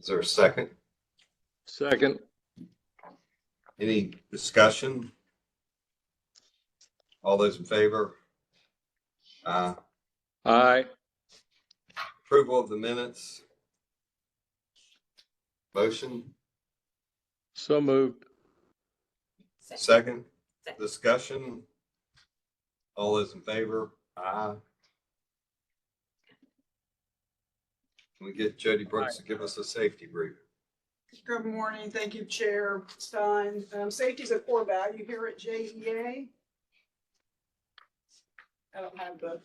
Is there a second? Second. Any discussion? All those in favor? Aye. Approval of the minutes. Motion. So moved. Second. Discussion. All those in favor? Aye. Can we get Jody Brooks to give us a safety brief? Good morning. Thank you, Chair Stein. Safety is a core value here at JEA. I don't have the,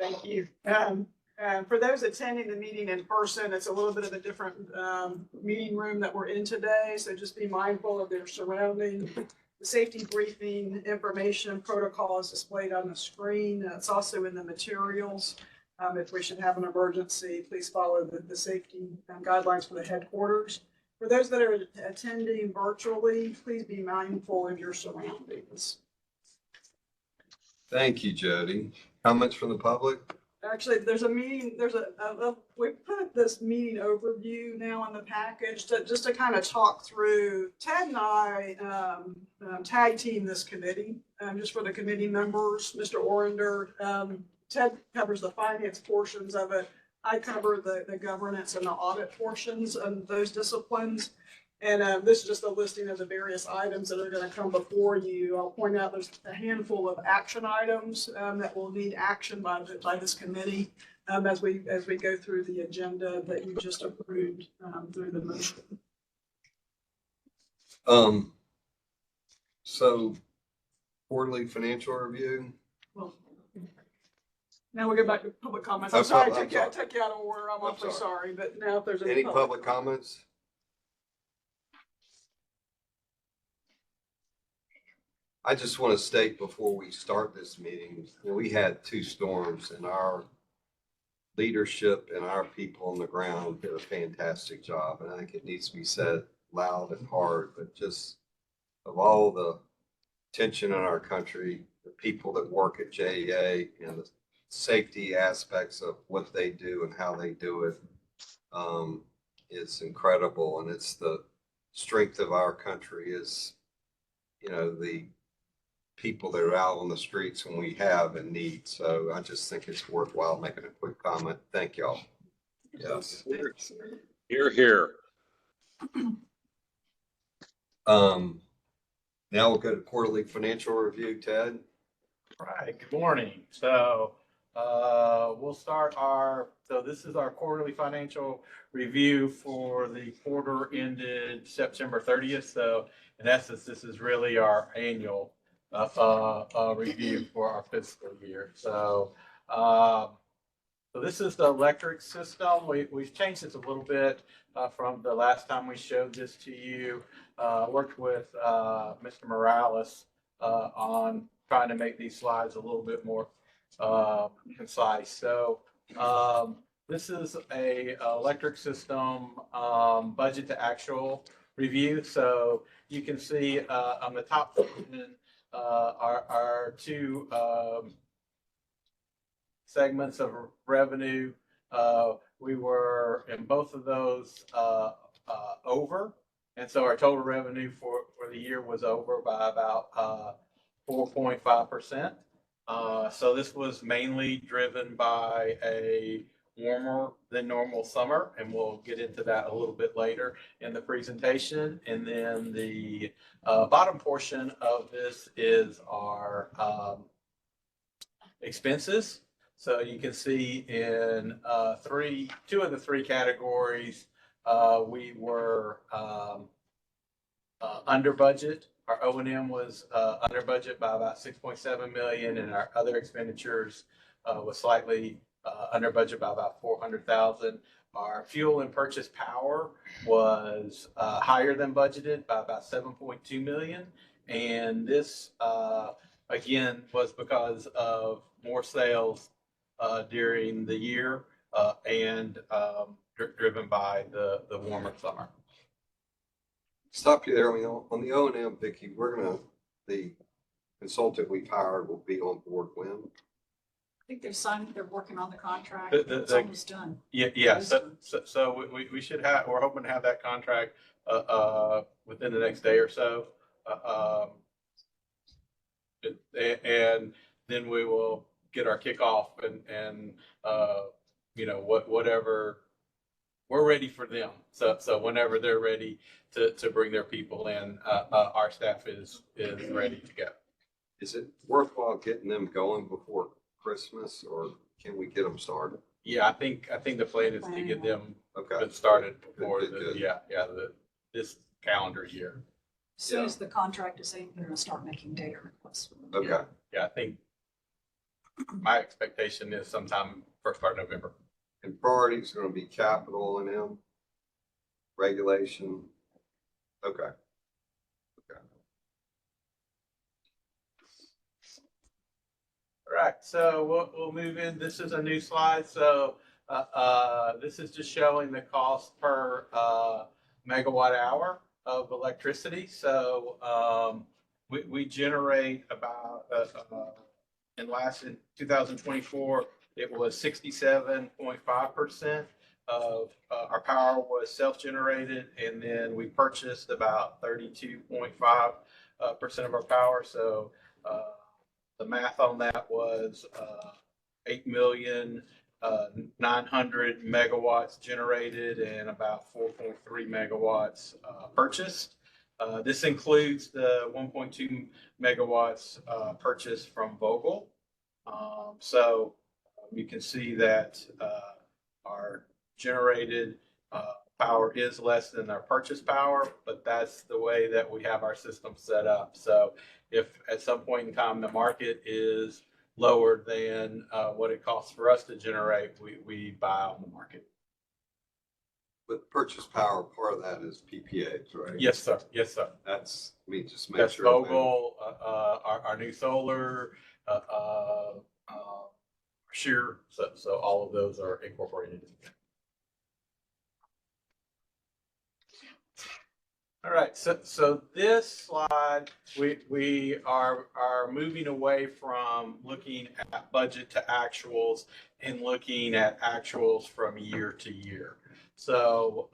thank you. For those attending the meeting in person, it's a little bit of a different meeting room that we're in today. So just be mindful of their surrounding. The safety briefing information protocol is displayed on the screen. It's also in the materials. If we should have an emergency, please follow the safety guidelines for the headquarters. For those that are attending virtually, please be mindful of your surroundings. Thank you, Jody. Comments from the public? Actually, there's a meeting, we put this meeting overview now in the package just to kind of talk through. Ted and I tag team this committee, just for the committee members. Mr. Orender, Ted covers the finance portions of it. I cover the governance and the audit portions of those disciplines. And this is just a listing of the various items that are going to come before you. I'll point out there's a handful of action items that will need action by this committee as we go through the agenda that you just approved through the motion. So quarterly financial review. Well, now we'll get back to public comments. I'm sorry, I took you out of order. I'm awfully sorry, but now if there's any public comments. I just want to state before we start this meeting, we had 2 storms and our leadership and our people on the ground did a fantastic job. And I think it needs to be said loud and hard, but just of all the tension in our country, the people that work at JEA and the safety aspects of what they do and how they do it, is incredible. And it's the strength of our country is, the people that are out on the streets when we have in need. So I just think it's worthwhile making a quick comment. Thank y'all. Yes. Hear, hear. Now we'll go to quarterly financial review. Ted. All right. Good morning. So we'll start so this is our quarterly financial review for the quarter ended September 30th. So in essence, this is really our annual review for our fiscal year. So this is the electric system. We've changed this a little bit from the last time we showed this to you. Worked with Mr. Morales on trying to make these slides a little bit more concise. So this is a electric system budget to actual review. So you can see on the top our 2 segments of revenue. We were in both of those over. And so our total revenue for the year was over by about 4.5%. So this was mainly driven by a warmer than normal summer, and we'll get into that a little bit later in the presentation. And then the bottom portion of this is our expenses. So you can see in 2 of the 3 categories, we were under budget. Our O&M was under budget by about $6.7 million, and our other expenditures was slightly under budget by about $400,000. Our fuel and purchase power was higher than budgeted by about $7.2 million, and this again was because of more sales during the year and driven by the warmer summer. Stop you there. On the O&M, Vicki, the consultant we've hired will be on board when? think they've signed, they're working on the contract. It's The almost done. yeah, so we should have, we're hoping to have that contract, within the next day or so. And then we will get our kickoff and, whatever, we're ready for them. So whenever they're ready to bring their people in, our staff is ready to go. Is it worthwhile getting them going before Christmas, or can we get them started? Yeah, I think the plan is to get them Okay. started before Good. this calendar year. As soon as the contract is in, they're gonna start making data requests. Okay. Yeah, I think my expectation is sometime first part of November. And priorities are going to be capital and M, regulation. Okay. All right, so we'll move in. This is a new slide. So this is just showing the cost per megawatt hour of electricity. So we generate about in 2024, it was 67.5% of our power was self-generated, and then we purchased about 32.5% of our power. So the math on that was 8,900,000 megawatts generated and about 4.3 megawatts purchased. This includes the 1.2 megawatts purchased from Vogel. So you can see that our generated power is less than our purchase power, but that's the way that we have our system set up. So if at some point in time the market is lower than what it costs for us to generate, we buy on the market. But purchase power, part of that is PPAs, right? Yes, sir. Yes, sir. That's, just make That's sure. Vogel, our new solar, Shear. So all of those are incorporated. All right, so this slide, we are moving away from looking at budget to actuals and looking at actuals from year to year. So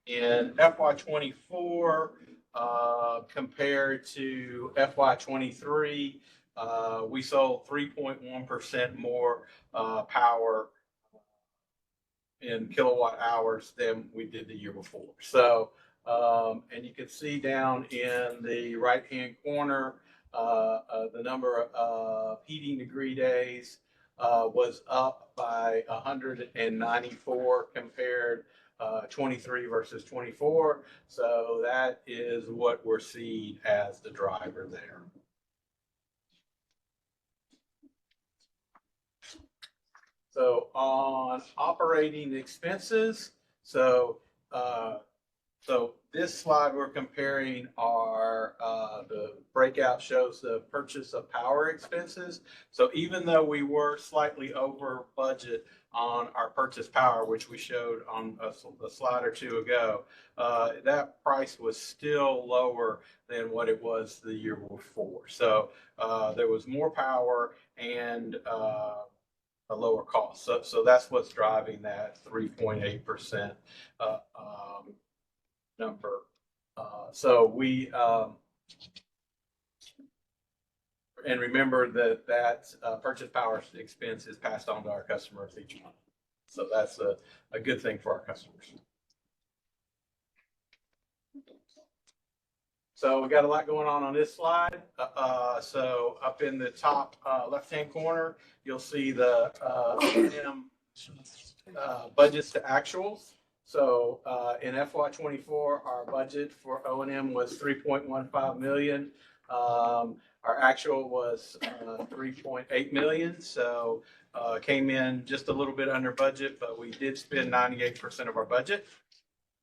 in FY24 compared to FY23, we sold 3.1% more power in kilowatt hours than we did the year before. So and you can see down in the right-hand corner, the number of heating degree days was up by 194 compared 23 versus 24. So that is what we're seeing as the driver there. So on operating expenses, so this slide we're comparing our the breakout shows the purchase of power expenses. So even though we were slightly over budget on our purchase power, which we showed on a slide or two ago, that price was still lower than what it was the year before. So there was more power and a lower cost. So that's what's driving that 3.8% number. So we and remember that purchase power expense is passed on to our customers each month. So that's a good thing for our customers. So we got a lot going on this slide. So up in the top left-hand corner, you'll see the budgets to actuals. So in FY24, our budget for O&M was $3.15 million. Our actual was $3.8 million. So came in just a little bit under budget, but we did spend 98% of our budget.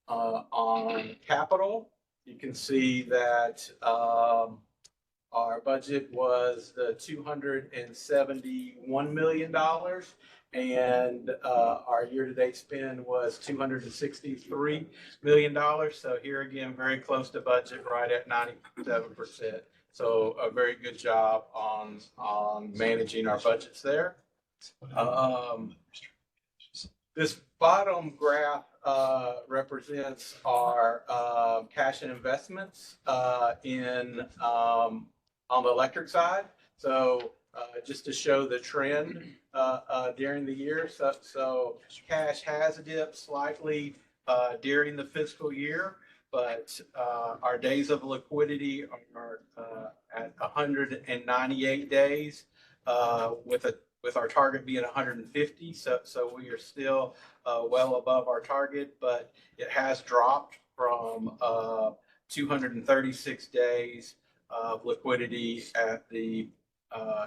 On capital, you can see that our budget was the $271 million. And our year-to-date spend was $263 million. So here again, very close to budget, right at 97%. So a very good job on managing our budgets there. This bottom graph represents our cash and investments on the electric side. So just to show the trend during the year. So cash has dipped slightly during the fiscal year, but our days of liquidity are at 198 days with our target being 150. So we are still well above our target, but it has dropped from 236 days of liquidity at the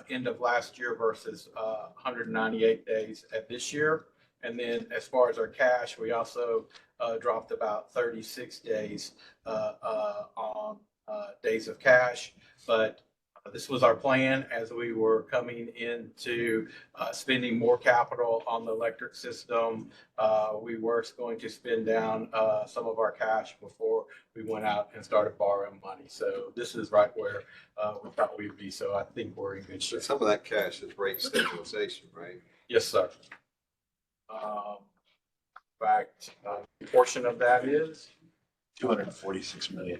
end of last year versus 198 days at this year. And then as far as our cash, we also dropped about 36 days on days of cash. But this was our plan as we were coming into spending more capital on the electric system. We were going to spend down some of our cash before we went out and started borrowing money. So this is right where we thought we'd be. So I think we're in good shape. Some of that cash is rate stabilization, right? Yes, sir. In fact, a portion of that is 246 million.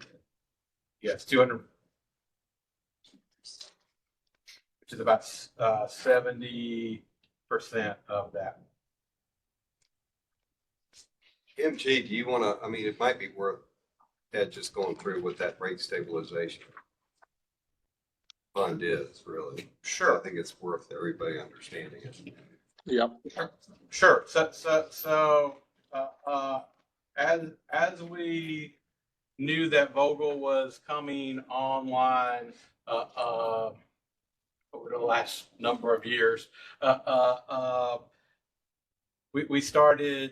yes, 200, which is about 70% of that. MG, do you want to, I mean, it might be worth Ed just going through what that rate stabilization fund is, really. I Sure. think it's worth everybody understanding it. Yep. Sure. So as we knew that Vogel was coming online over the last number of years, we started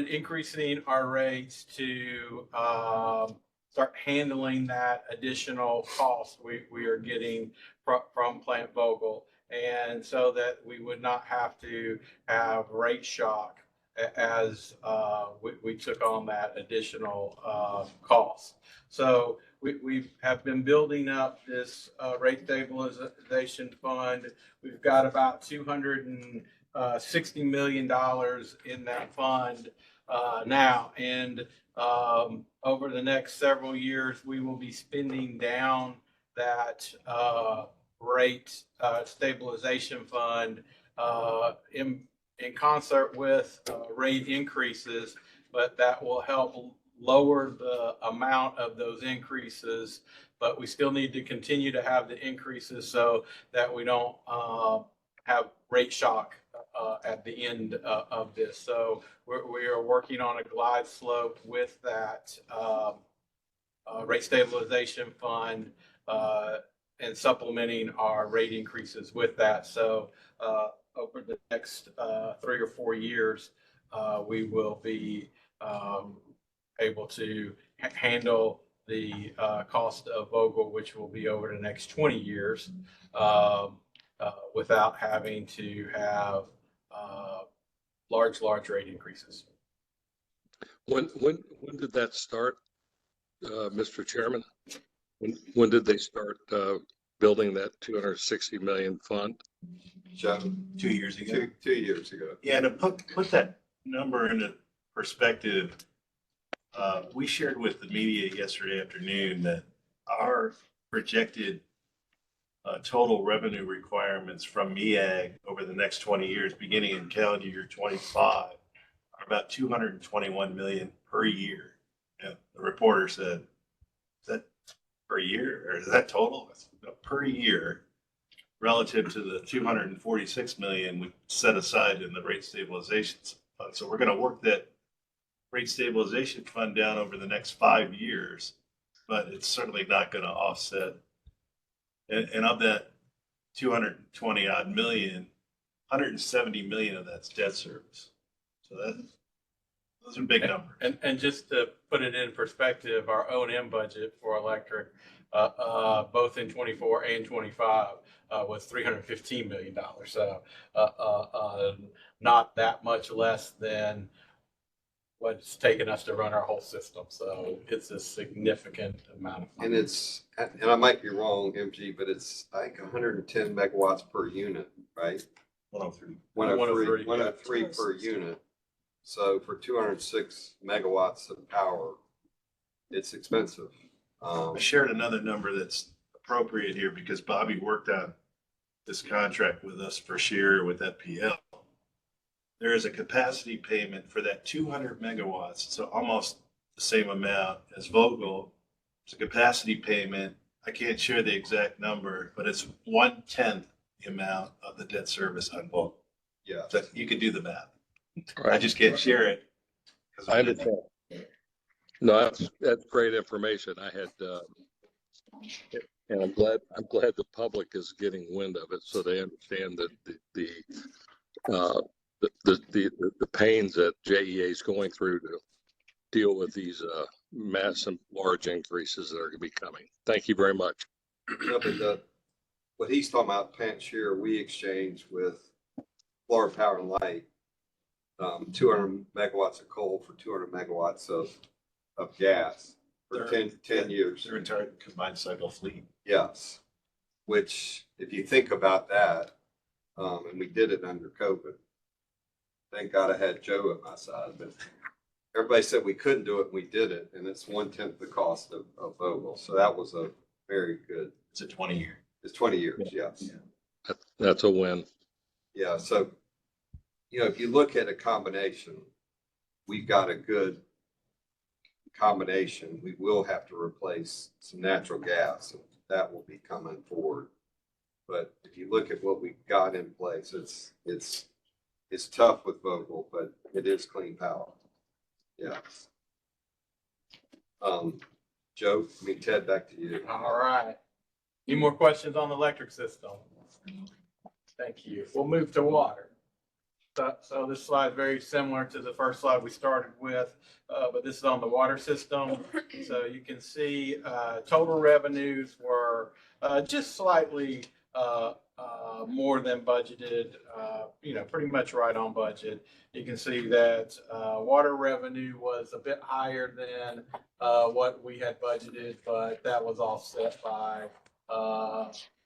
increasing our rates to start handling that additional cost we are getting from Plant Vogel. And so that we would not have to have rate shock as we took on that additional cost. So we have been building up this rate stabilization fund. We've got about $260 million in that fund now. And over the next several years, we will be spending down that rate stabilization fund in concert with rate increases, but that will help lower the amount of those increases. But we still need to continue to have the increases so that we don't have rate shock at the end of this. So we are working on a glide slope with that rate stabilization fund and supplementing our rate increases with that. So over the next 3 or 4 years, we will be able to handle the cost of Vogel, which will be over the next 20 years, without having to have large rate increases. When did that start, Mr. Chairman? When did they start building that 260 million fund? Joe, 2 years ago. 2 years ago. Yeah, to put that number into perspective, we shared with the media yesterday afternoon that our projected total revenue requirements from MEAG over the next 20 years, beginning in calendar year 25, are about 221 million per year. And the reporter said, "Is that per year, or is that total?" Per year, relative to the 246 million we set aside in the rate stabilization fund. So we're going to work that rate stabilization fund down over the next 5 years, but it's certainly not going to offset. And of that 220 odd million, 170 million of that's debt service. So those are big numbers. And just to put it in perspective, our O&M budget for electric, both in 24 and 25, was $315 million. So not that much less than what it's taken us to run our whole system. So it's a significant amount of And money. and I might be wrong, MG, but it's like 110 megawatts per unit, right? 103. 103, 103 per unit. So for 206 megawatts of power, it's expensive. I shared another number that's appropriate here because Bobby worked on this contract with us for share with FPL. There is a capacity payment for that 200 megawatts, so almost the same amount as Vogel. It's a capacity payment. I can't share the exact number, but it's 1/10 the amount of the debt service on Vogel. Yeah. So you could do the math. All I right. just can't share it. I understand. No, that's great information. I had, and I'm glad the public is getting wind of it, so they understand that the pains that JEA is going through to deal with these massive, large increases that are going to be coming. Thank you very much. No, but what he's talking about, plant share, we exchange with Florida Power and Light, 200 megawatts of coal for 200 megawatts of gas for 10 years. Their entire combined cycle fleet. Yes. Which, if you think about that, and we did it under COVID. Thank God I had Joe at my side, but everybody said we couldn't do it, and we did it, and it's 1/10 the cost of Vogel. So that was a very good. It's a 20-year. It's 20 years, yes. That's a win. Yeah, so, if you look at a combination, we've got a good combination. We will have to replace some natural gas, and that will be coming forward. But if you look at what we've got in place, it's tough with Vogel, but it is clean power. Yes. Joe, Ted, back to you. All right. Any more questions on the electric system? Thank you. We'll move to water. So this slide is very similar to the first slide we started with, but this is on the water system. So you can see total revenues were just slightly more than budgeted, pretty much right on budget. You can see that water revenue was a bit higher than what we had budgeted, but that was offset by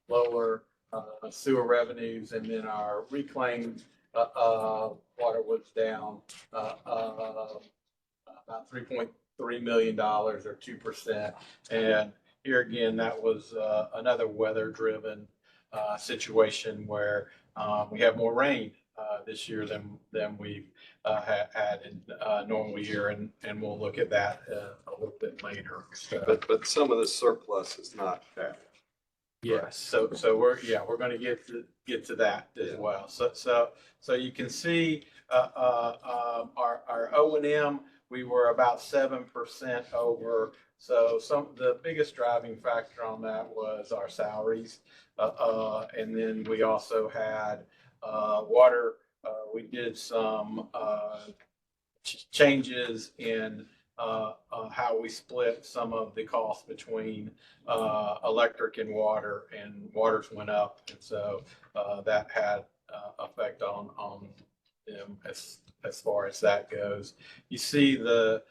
lower sewer revenues, and then our reclaimed water was down about $3.3 million or 2%. And here again, that was another weather-driven situation where we have more rain this year than we've had in a normal year, and we'll look at that a little bit later. So, But some of the surplus is not fair. yes, so we're going to get to that as well. So you can see our O&M, we were about 7% over. So the biggest driving factor on that was our salaries, and then we also had water. We did some changes in how we split some of the costs between electric and waters went up, and so that had effect on them as far as that goes. You see the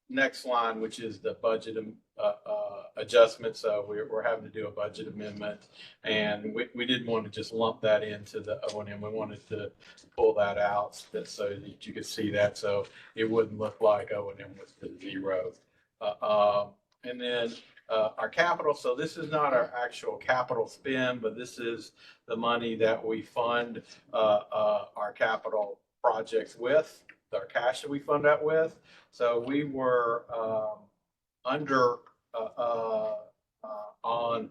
next line, which is the budget adjustment. So we're having to do a budget amendment, and we didn't want to just lump that into the O&M. We wanted to pull that out so that you could see that, so it wouldn't look like O&M was the zero. And then our capital. So this is not our actual capital spend, but this is the money that we fund our capital projects with, our cash that we fund that with. So we were under on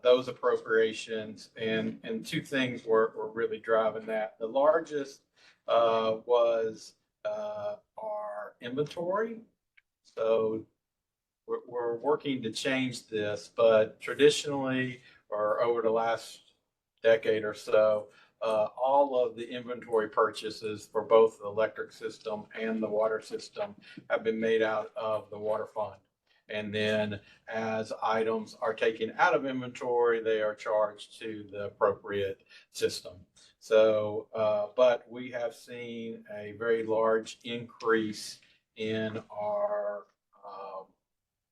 those appropriations, and two things were really driving that. The largest was our inventory. So we're working to change this, but traditionally, or over the last decade or so, all of the inventory purchases for both the electric system and the water system have been made out of the water fund. And then as items are taken out of inventory, they are charged to the appropriate system. So, but we have seen a very large increase in our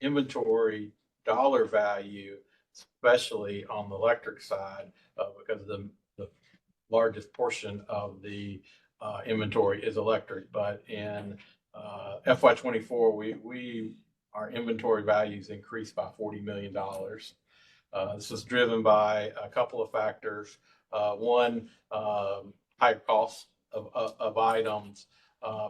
inventory dollar value, especially on the electric side, because the largest portion of the inventory is electric. But in FY24, our inventory values increased by $40 million. This was driven by a couple of factors. One, higher costs of items,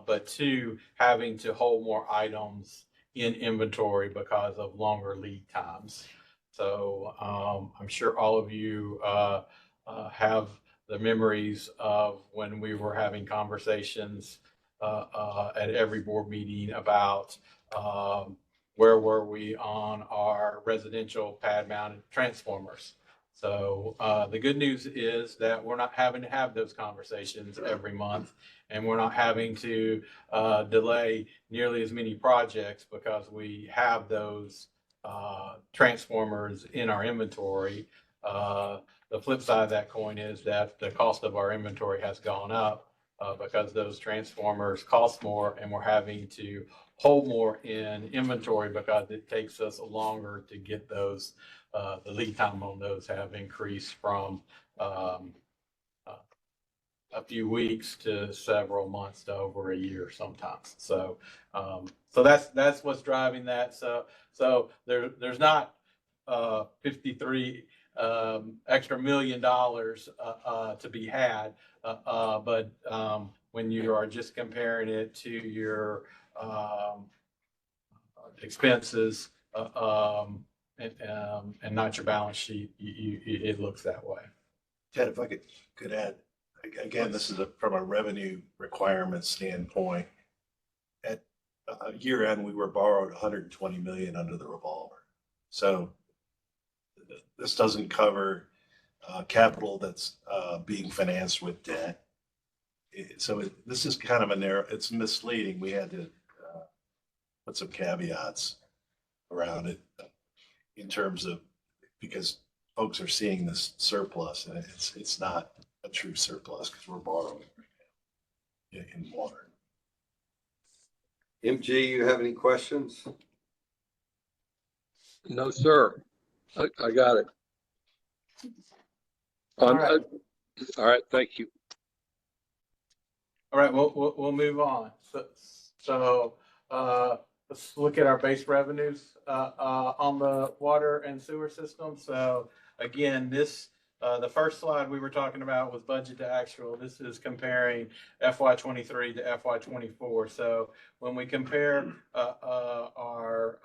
but two, having to hold more items in inventory because of longer lead times. So I'm sure all of you have the memories of when we were having conversations at every board meeting about where were we on our residential pad mounted transformers. So the good news is that we're not having to have those conversations every month, and we're not having to delay nearly as many projects because we have those transformers in our inventory. The flip side of that coin is that the cost of our inventory has gone up because those transformers cost more, and we're having to hold more in inventory because it takes us longer to get those. The lead time on those have increased from a few weeks to several months to over a year sometimes. So, so that's what's driving that. So there's not 53 extra $1 million to be had, but when you are just comparing it to your expenses and not your balance sheet, it looks that way. Ted, if I could add, again, this is from a revenue requirement standpoint. At year end, we were borrowed 120 million under the revolver. So this doesn't cover capital that's being financed with debt. This is kind of a narrow, it's misleading. We had to put some caveats around it in terms of, because folks are seeing this surplus, and it's not a true surplus because we're borrowing right now in water. MG, you have any questions? No, sir. I got it. All right. All right. Thank you. All right, we'll move on. So let's look at our base revenues on the water and sewer system. So again, the first slide we were talking about was budget to actual. This is comparing FY23 to FY24. So when we compare our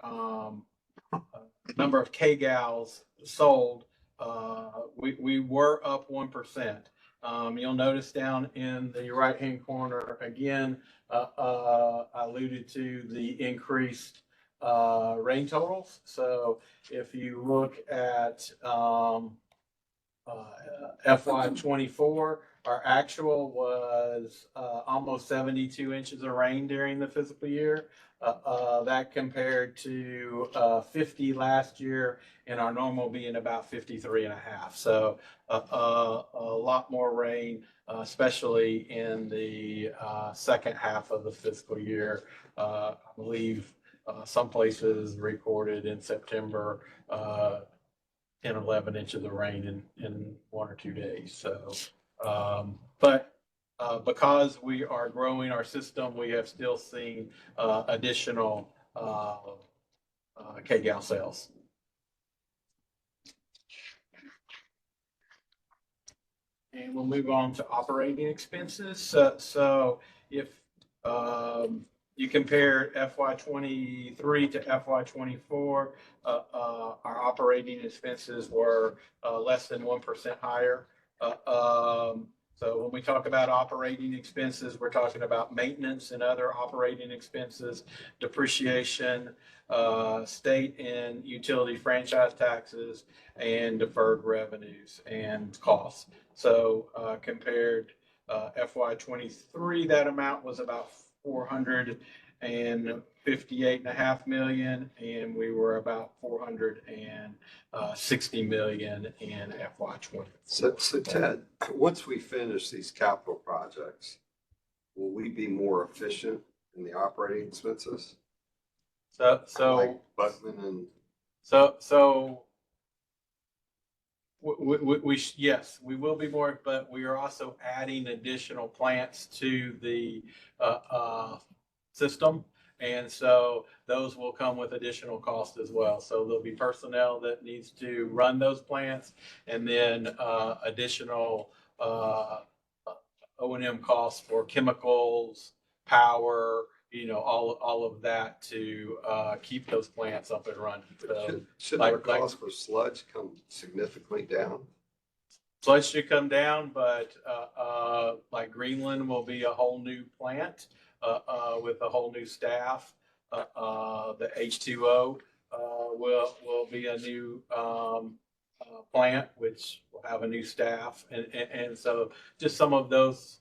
number of KGALs sold, we were up 1%. You'll notice down in the right-hand corner, again, I alluded to the increased rain totals. So if you look at FY24, our actual was almost 72 inches of rain during the fiscal year. That compared to 50 last year, and our normal being about 53 and a half. So a lot more rain, especially in the second half of the fiscal year. I believe some places recorded in September 10, 11 inches of rain in 1 or 2 days. So, but because we are growing our system, we have still seen additional KGAL sales. And we'll move on to operating expenses. So if you compare FY23 to FY24, our operating expenses were less than 1% higher. So when we talk about operating expenses, we're talking about maintenance and other operating expenses, depreciation, state and utility franchise taxes, and deferred revenues and costs. So compared FY23, that amount was about 458.5 million, and we were about 460 million in FY20. So Ted, once we finish these capital projects, will we be more efficient in the operating expenses? Like So Buckman and, yes, we will be more, but we are also adding additional plants to the system. And so those will come with additional cost as well. So there'll be personnel that needs to run those plants, and then additional O&M costs for chemicals, power, all of that to keep those plants up and running. So should our cost for sludge come significantly down? sludge should come down, but like Greenland will be a whole new plant with a whole new staff. The H2O will be a new plant, which will have a new staff, and so just some of those,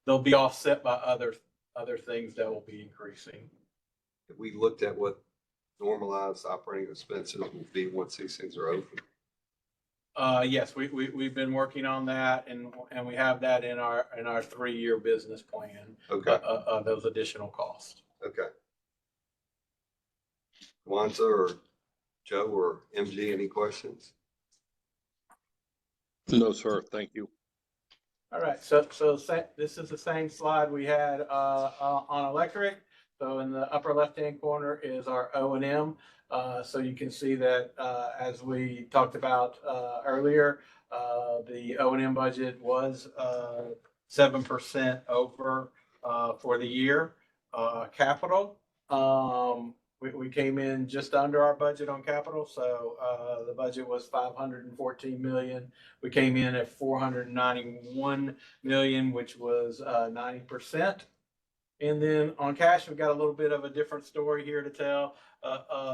they'll be offset by other things that will be increasing. Have we looked at what normalized operating expenses will be once these things are open? Yes, we've been working on that, and we have that in our 3-year business plan. Okay. Those additional costs. Okay. Kwanzaa or Joe or MG, any questions? No, sir. Thank you. All right, so this is the same slide we had on electric. So in the upper left-hand corner is our O&M. So you can see that as we talked about earlier, the O&M budget was 7% over for the year. Capital, we came in just under our budget on capital. So the budget was 514 million. We came in at 491 million, which was 90%. And then on cash, we've got a little bit of a different story here to tell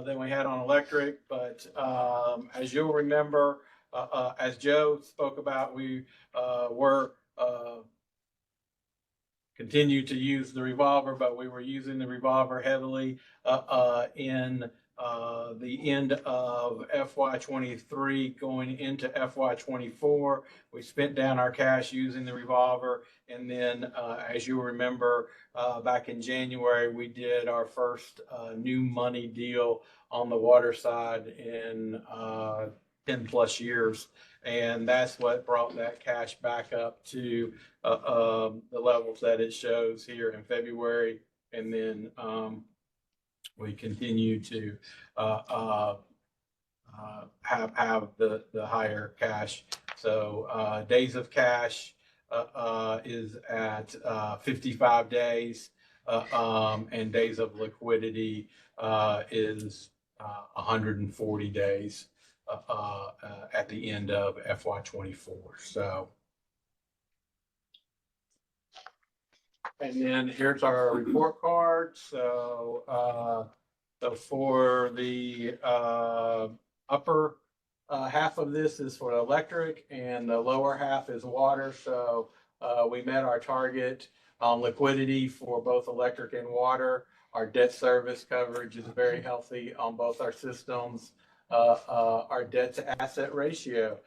than we had on electric. But as you'll remember, as Joe spoke about, we were continued to use the revolver, but we were using the revolver heavily in the end of FY23 going into FY24. We spent down our cash using the revolver. And then as you remember, back in January, we did our first new money deal on the water side in 10 plus years. And that's what brought that cash back up to the levels that it shows here in February. And then we continue to have the higher cash. So days of cash is at 55 days, and days of liquidity is 140 days at the end of FY24. So, and then here's our report card. So, so for the upper half of this is for electric, and the lower half is water. So we met our target on liquidity for both electric and water. Our debt service coverage is very healthy on both our systems. Our debt to asset ratio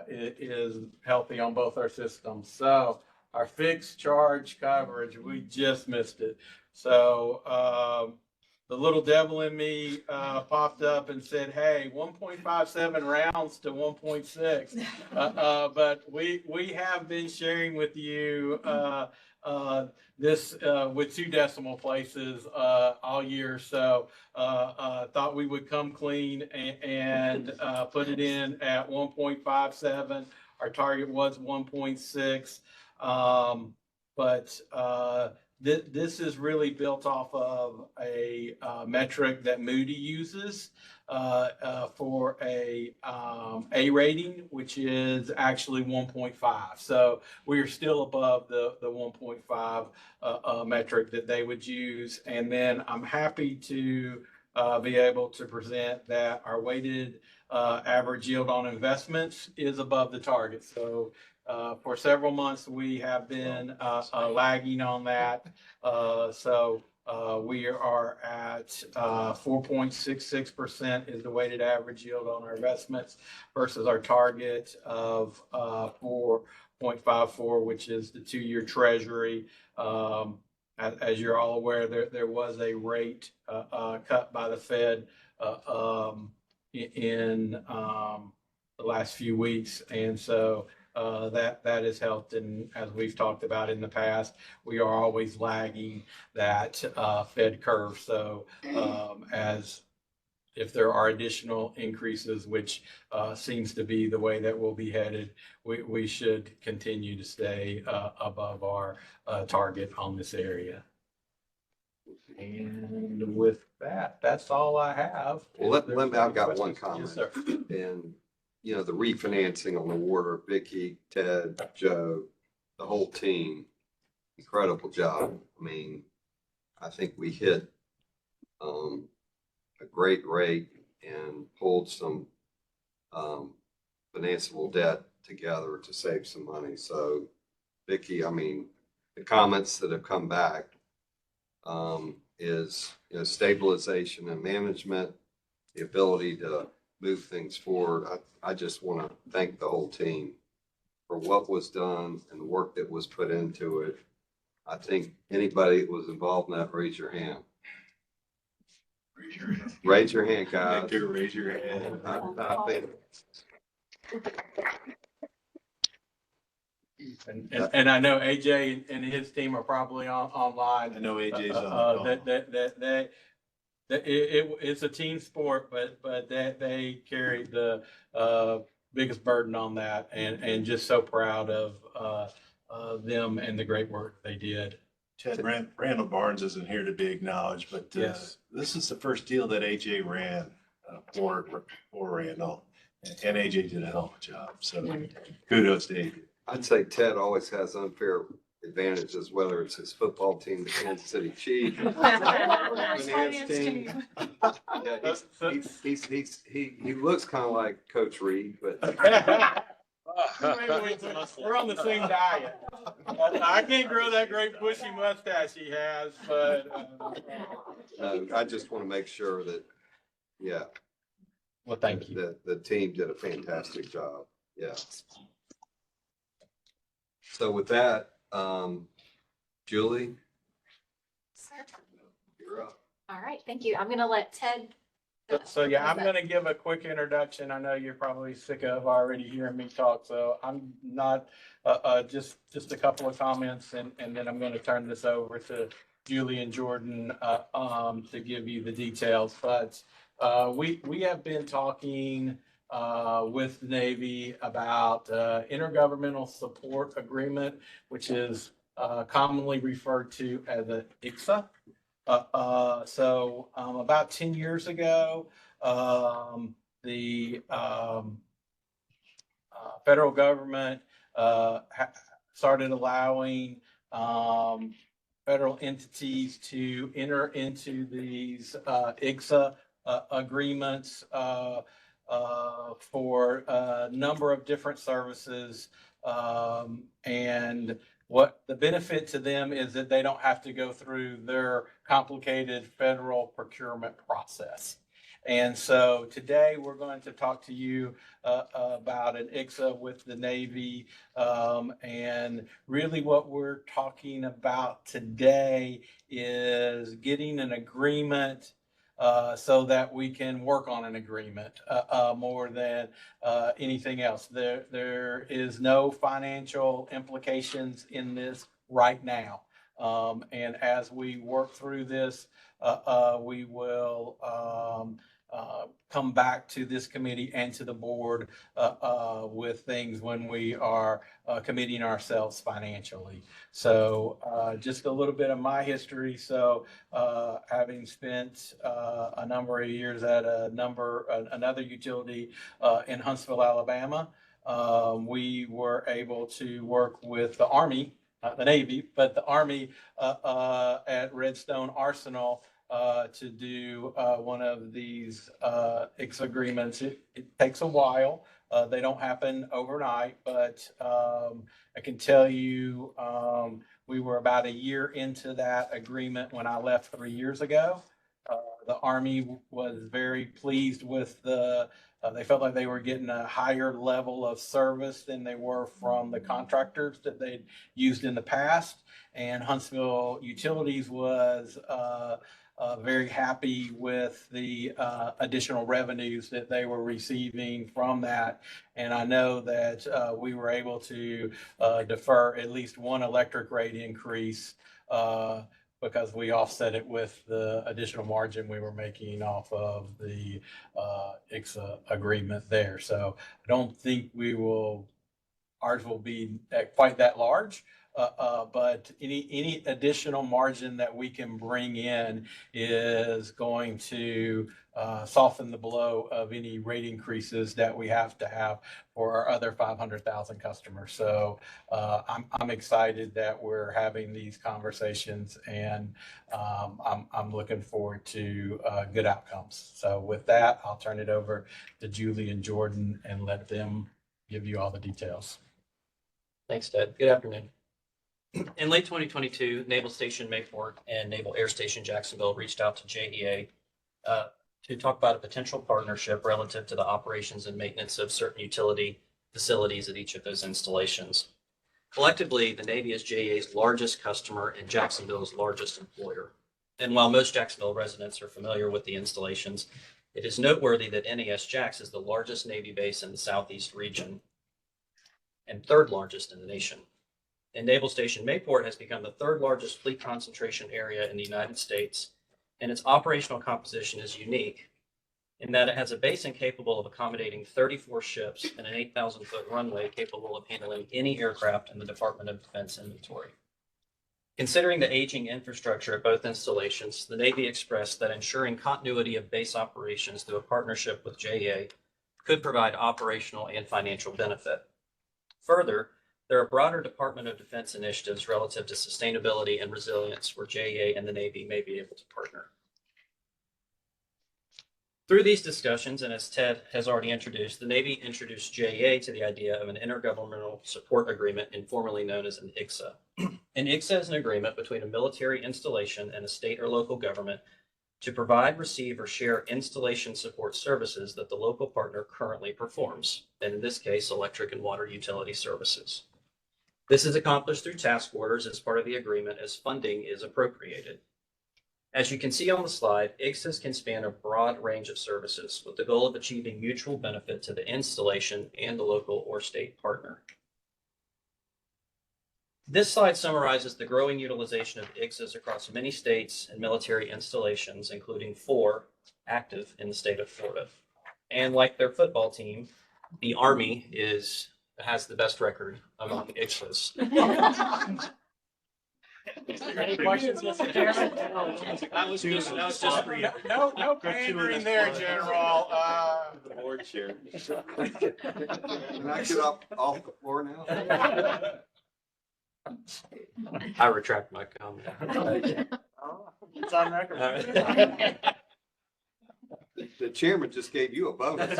is healthy on both our systems. So our fixed charge coverage, we just missed it. So the little devil in me popped up and said, hey, 1.57 rounds to 1.6. But we have been sharing with you this with 2 decimal places all year. So thought we would come clean and put it in at 1.57. Our target was 1.6. But this is really built off of a metric that Moody uses for a rating, which is actually 1.5. So we are still above the 1.5 metric that they would use. And then I'm happy to be able to present that our weighted average yield on investments is above the target. So For several months, we have been lagging on that. We are at 4.66% is the weighted average yield on our investments versus our target of 4.54, which is the 2-year treasury. As you're all aware, there was a rate cut by the Fed in the last few weeks. And so that has helped. And as we've talked about in the past, we are always lagging that Fed curve. So as if there are additional increases, which seems to be the way that we'll be headed, we should continue to stay above our target on this area. And with that, that's all I have. Well, I've got one Yes, comment. sir. And, you know, the refinancing on the water, Vicky, Ted, Joe, the whole team, incredible job. I mean, I think we hit a great rate and pulled some financeable debt together to save some money. So, Vicky, I mean, the comments that have come back is, you know, stabilization and management, the ability to move things forward. I just want to thank the whole team for what was done and the work that was put into it. I think anybody that was involved in that, raise your hand. Raise your hand, guys. Victor, raise your hand. I think And I know AJ and his team are probably online. I know AJ's on the call. It's a team sport, but they carried the biggest burden on that, and just so proud of them and the great work they did. Ted, Randall Barnes isn't here to be acknowledged, but Yes. this is the first deal that AJ ran for Randall, and AJ did a hell of a job. So kudos to AJ. I'd say Ted always has unfair advantages, whether it's his football team, the Kansas City Chiefs, finance team. Yeah, he looks kind of like Coach Reed, but We're on the same diet. I can't grow that great bushy mustache he has, but no, I just want to make sure that, yeah, well, thank you. the team did a fantastic job. Yeah. So with that, Julie, you're up. All right, thank you. I'm gonna let Ted. So yeah, I'm gonna give a quick introduction. I know you're probably sick of already hearing me talk, so I'm not, just a couple of comments, and then I'm gonna turn this over to Julie and Jordan to give you the details. But we have been talking with the Navy about intergovernmental support agreement, which is commonly referred to as an ICSA. So about 10 years ago, the federal government started allowing federal entities to enter into these ICSA agreements for a number of different services. And what the benefit to them is that they don't have to go through their complicated federal procurement process. And so today we're going to talk to you about an ICSA with the Navy. And really what we're talking about today is getting an agreement so that we can work on an agreement more than anything else. There is no financial implications in this right now. And as we work through this, we will come back to this committee and to the board with things when we are committing ourselves financially. So just a little bit of my history. So having spent a number of years at another utility in Huntsville, Alabama, we were able to work with the Army, not the Navy, but the Army at Redstone Arsenal to do one of these ICSA agreements. It takes a while. They don't happen overnight, but I can tell you we were about a year into that agreement when I left 3 years ago. The Army was very pleased with they felt like they were getting a higher level of service than they were from the contractors that they'd used in the past. And Huntsville Utilities was very happy with the additional revenues that they were receiving from that. And I know that we were able to defer at least one electric rate increase because we offset it with the additional margin we were making off of the ICSA agreement there. So I don't think ours will be quite that large. But any additional margin that we can bring in is going to soften the blow of any rate increases that we have to have for our other 500,000 customers. So I'm excited that we're having these conversations, and I'm looking forward to good outcomes. So with that, I'll turn it over to Julie and Jordan and let them give you all the details. Thanks, Ted. Good afternoon. In late 2022, Naval Station Mayport and Naval Air Station Jacksonville reached out to JEA to talk about a potential partnership relative to the operations and maintenance of certain utility facilities at each of those installations. Collectively, the Navy is JEA's largest customer and Jacksonville's largest employer. And while most Jacksonville residents are familiar with the installations, it is noteworthy that NAS Jax is the largest Navy base in the Southeast region and third largest in the nation. And Naval Station Mayport has become the third largest fleet concentration area in the United States, and its operational composition is unique in that it has a basin capable of accommodating 34 ships and an 8,000-foot runway capable of handling any aircraft in the Department of Defense inventory. Considering the aging infrastructure at both installations, the Navy expressed that ensuring continuity of base operations through a partnership with JEA could provide operational and financial benefit. Further, there are broader Department of Defense initiatives relative to sustainability and resilience where JEA and the Navy may be able to partner. Through these discussions, and as Ted has already introduced, the Navy introduced JEA to the idea of an intergovernmental support agreement, informally known as an ICSA. An ICSA is an agreement between a military installation and a state or local government to provide, receive, or share installation support services that the local partner currently performs, and in this case, electric and water utility services. This is accomplished through task orders as part of the agreement as funding is appropriated. As you can see on the slide, ICSAs can span a broad range of services with the goal of achieving mutual benefit to the installation and the local or state partner. This slide summarizes the growing utilization of ICSAs across many states and military installations, including 4 active in the state of Florida. And like their football team, the Army has the best record among ICSAs. Any questions, Mr. Chairman? That was just for you. No pandering there, General. The board chair. Can I get off the floor now? I retract my comment. It's on record. The chairman just gave you a bonus.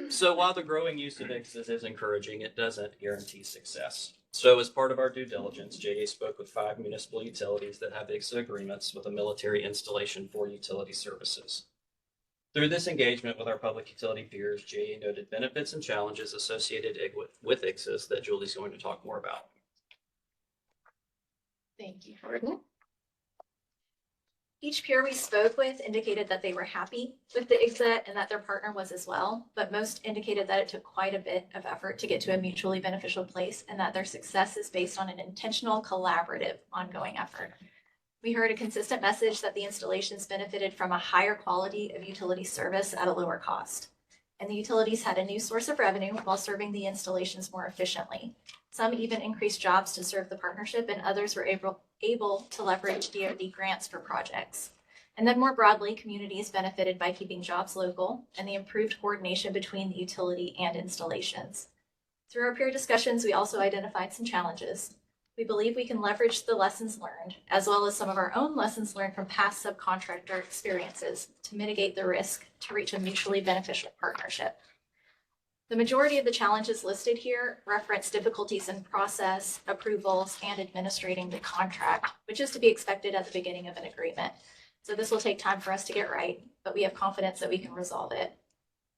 So while the growing use of ICSAs is encouraging, it doesn't guarantee success. So as part of our due diligence, JEA spoke with 5 municipal utilities that have ICSA agreements with a military installation for utility services. Through this engagement with our public utility peers, JEA noted benefits and challenges associated with ICSAs that Julie's going to talk more about. Thank you, Jordan. Each peer we spoke with indicated that they were happy with the ICSA and that their partner was as well, but most indicated that it took quite a bit of effort to get to a mutually beneficial place and that their success is based on an intentional, collaborative, ongoing effort. We heard a consistent message that the installations benefited from a higher quality of utility service at a lower cost. And the utilities had a new source of revenue while serving the installations more efficiently. Some even increased jobs to serve the partnership, and others were able to leverage DoD grants for projects. And then more broadly, communities benefited by keeping jobs local and the improved coordination between the utility and installations. Through our peer discussions, we also identified some challenges. We believe we can leverage the lessons learned, as well as some of our own lessons learned from past subcontractor experiences, to mitigate the risk to reach a mutually beneficial partnership. The majority of the challenges listed here reference difficulties in process, approvals, and administrating the contract, which is to be expected at the beginning of an agreement. So this will take time for us to get right, but we have confidence that we can resolve it.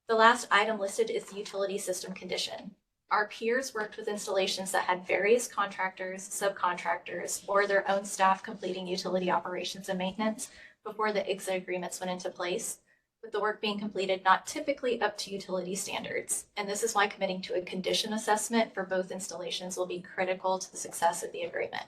The last item listed is the utility system condition. Our peers worked with installations that had various contractors, subcontractors, or their own staff completing utility operations and maintenance before the IGSA agreements went into place, with the work being completed not typically up to utility standards. And this is why committing to a condition assessment for both installations will be critical to the success of the agreement.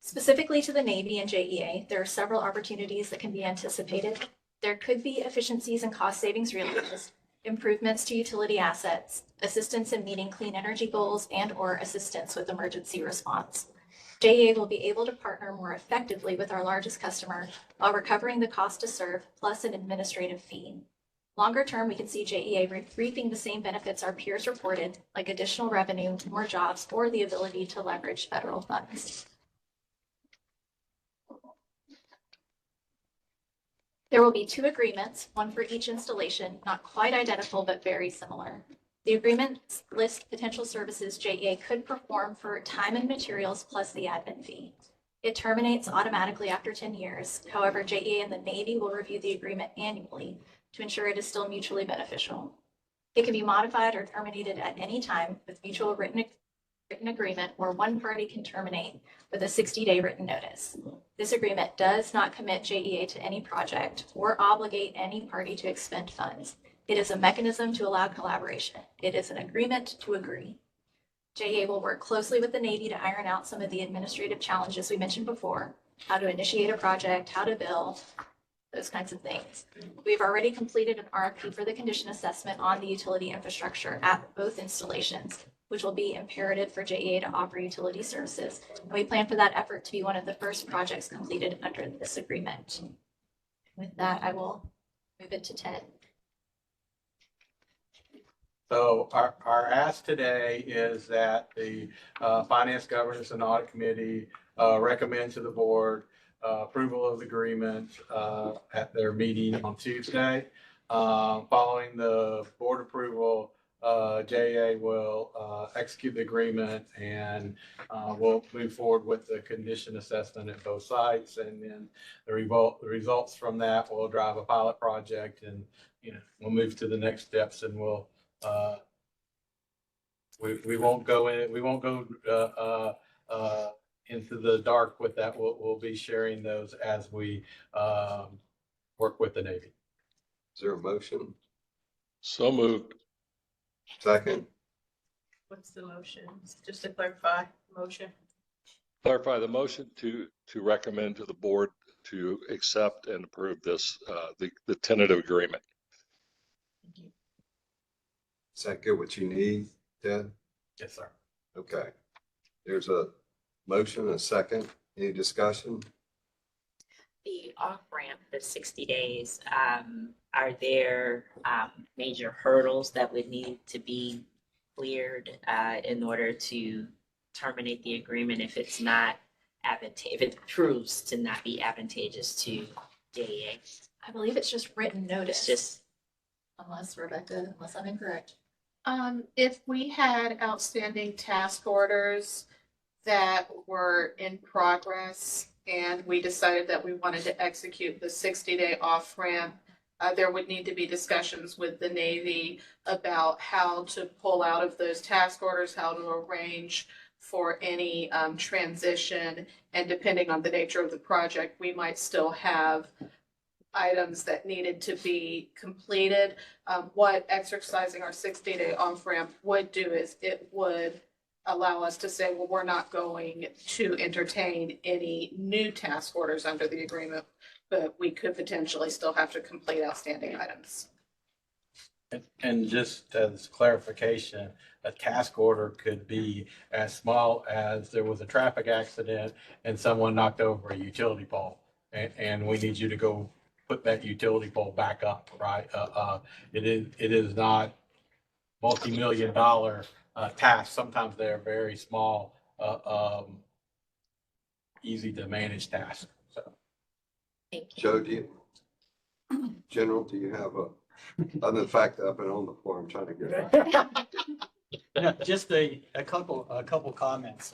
Specifically to the Navy and JEA, there are several opportunities that can be anticipated. There could be efficiencies and cost savings realized, improvements to utility assets, assistance in meeting clean energy goals, and/or assistance with emergency response. JEA will be able to partner more effectively with our largest customer while recovering the cost to serve plus an administrative fee. Longer term, we can see JEA reaping the same benefits our peers reported, like additional revenue, more jobs, or the ability to leverage federal funds. There will be 2 agreements, one for each installation, not quite identical, but very similar. The agreements list potential services JEA could perform for time and materials plus the admin fee. It terminates automatically after 10 years. However, JEA and the Navy will review the agreement annually to ensure it is still mutually beneficial. It can be modified or terminated at any time with mutual written agreement, or one party can terminate with a 60-day written notice. This agreement does not commit JEA to any project or obligate any party to expend funds. It is a mechanism to allow collaboration. It is an agreement to agree. JEA will work closely with the Navy to iron out some of the administrative challenges we mentioned before, how to initiate a project, how to bill, those kinds of things. We've already completed an RFP for the condition assessment on the utility infrastructure at both installations, which will be imperative for JEA to offer utility services. And we plan for that effort to be one of the first projects completed under this agreement. With that, I will move it to Ted. So our ask today is that the Finance, Governance, and Audit Committee recommend to the board approval of the agreement at their meeting on Tuesday. Following the board approval, JEA will execute the agreement, and we'll move forward with the condition assessment at both sites. And then the results from that will drive a pilot project, and we'll move to the next steps, and we'll we won't go into the dark with that. We'll be sharing those as we work with the Navy. Is there a motion? So moved. Second? What's the motion? Just to clarify, motion. Clarify the motion to recommend to the board to accept and approve this, the tentative agreement. Is that good what you need, Ted? Yes, sir. Okay. There's a motion, a second. Any discussion? The off-ramp, the 60 days, are there major hurdles that would need to be cleared in order to terminate the agreement if it's not if it proves to not be advantageous to JEA? I believe it's just written notice. It's just, Unless I'm incorrect. If we had outstanding task orders that were in progress and we decided that we wanted to execute the 60-day off-ramp, there would need to be discussions with the Navy about how to pull out of those task orders, how to arrange for any transition. And depending on the nature of the project, we might still have items that needed to be completed. What exercising our 60-day off-ramp would do is it would allow us to say, well, we're not going to entertain any new task orders under the agreement, but we could potentially still have to complete outstanding items. And just as clarification, a task order could be as small as there was a traffic accident and someone knocked over a utility pole, and we need you to go put that utility pole back up, right? It is not multi-million dollar tasks. Sometimes they're very small, easy to manage tasks. So Thank you. Joe, General, do you have other than the fact that I've been on the floor, I'm trying to get. Yeah, just a couple comments.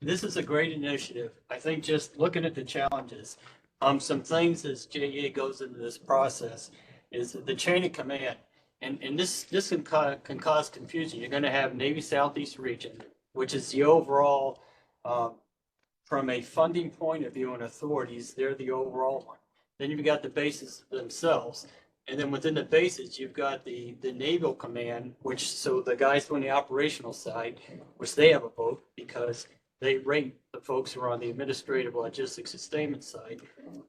This is a great initiative. I think just looking at the challenges, some things as JEA goes into this process is the chain of command. And this can cause confusion. You're gonna have Navy Southeast Region, which is the overall, from a funding point of view and authorities, they're the overall one. Then you've got the bases themselves. And then within the bases, you've got the Naval Command, which, so the guys on the operational side, which they have a vote because they rate the folks who are on the administrative logistics sustainment side.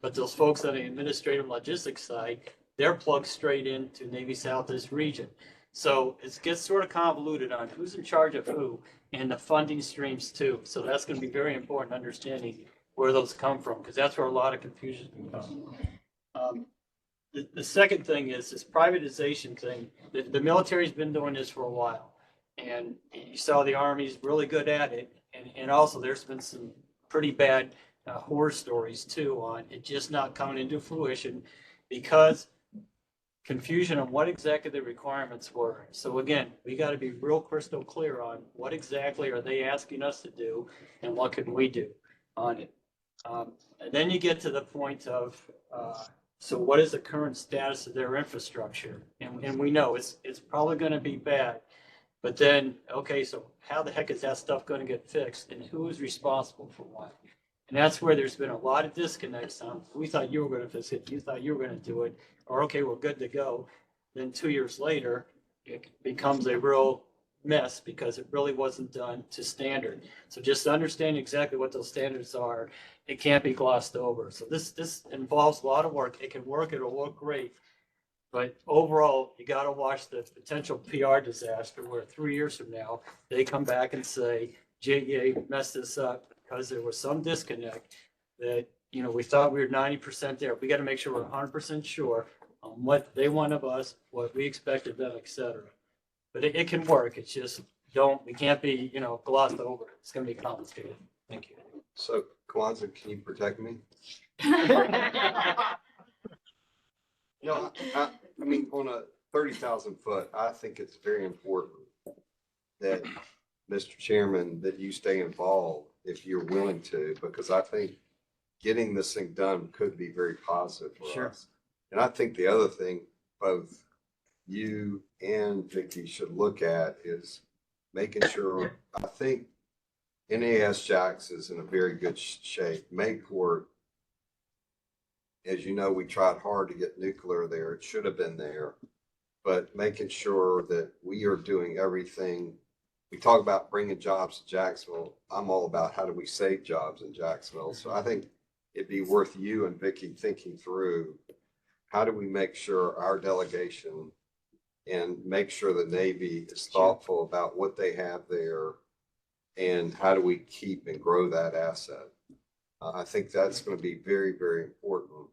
But those folks on the administrative logistics side, they're plugged straight into Navy Southeast Region. So it gets sort of convoluted on who's in charge of who and the funding streams too. So that's going to be very important understanding where those come from, because that's where a lot of confusion comes. The second thing is this privatization thing. The military's been doing this for a while. And you saw the Army's really good at it. And also there's been some pretty bad horror stories too on it just not coming into fruition because confusion on what exactly the requirements were. So again, we got to be real crystal clear on what exactly are they asking us to do and what can we do on it. And then you get to the point of, so what is the current status of their infrastructure? And we know it's probably going to be bad, but then, okay, so how the heck is that stuff going to get fixed and who is responsible for what? And that's where there's been a lot of disconnects on, we thought you were going to fix it, you thought you were going to do it, or okay, we're good to go. Then 2 years later, it becomes a real mess because it really wasn't done to standard. So just understand exactly what those standards are, it can't be glossed over. So this involves a lot of work. It can work, it'll work great. But overall, you got to watch the potential PR disaster where 3 years from now, they come back and say, JEA messed this up because there was some disconnect that, you know, we thought we were 90% there. We got to make sure we're 100% sure on what they want of us, what we expect of them, et cetera. But it can work. It's just we can't be, you know, glossed over. It's going to be complicated. Thank you. So Kwanzaa, can you protect me? No, I mean, on a 30,000 foot, I think it's very important that, Mr. Chairman, that you stay involved if you're willing to, because I think getting this thing done could be very positive for us. And I think the other thing both you and Vicky should look at is making sure, I think NAS Jax is in a very good shape. Mayport, as you know, we tried hard to get nuclear there. It should have been there, but making sure that we are doing everything. We talk about bringing jobs to Jacksonville. I'm all about how do we save jobs in Jacksonville. So I think it'd be worth you and Vicky thinking through how do we make sure our delegation and make sure the Navy is thoughtful about what they have there and how do we keep and grow that asset. I think that's going to be very, very important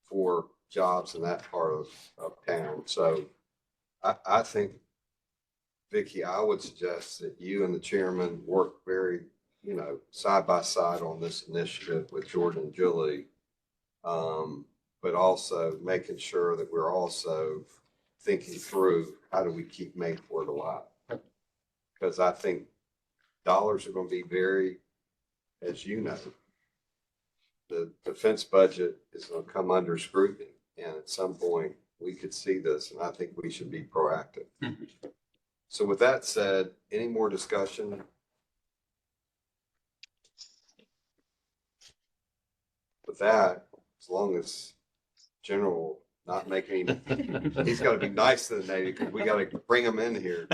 for jobs in that part of town. So I think, Vicky, I would suggest that you and the chairman work very, you know, side by side on this initiative with Jordan and Julie, but also making sure that we're also thinking through how do we keep Mayport alive? Because I think dollars are going to be very, as you know, the defense budget is going to come under scrutiny. And at some point we could see this, and I think we should be proactive. So with that said, any more discussion? With that, as long as General not make any, he's got to be nice to the Navy because we got to bring him in here.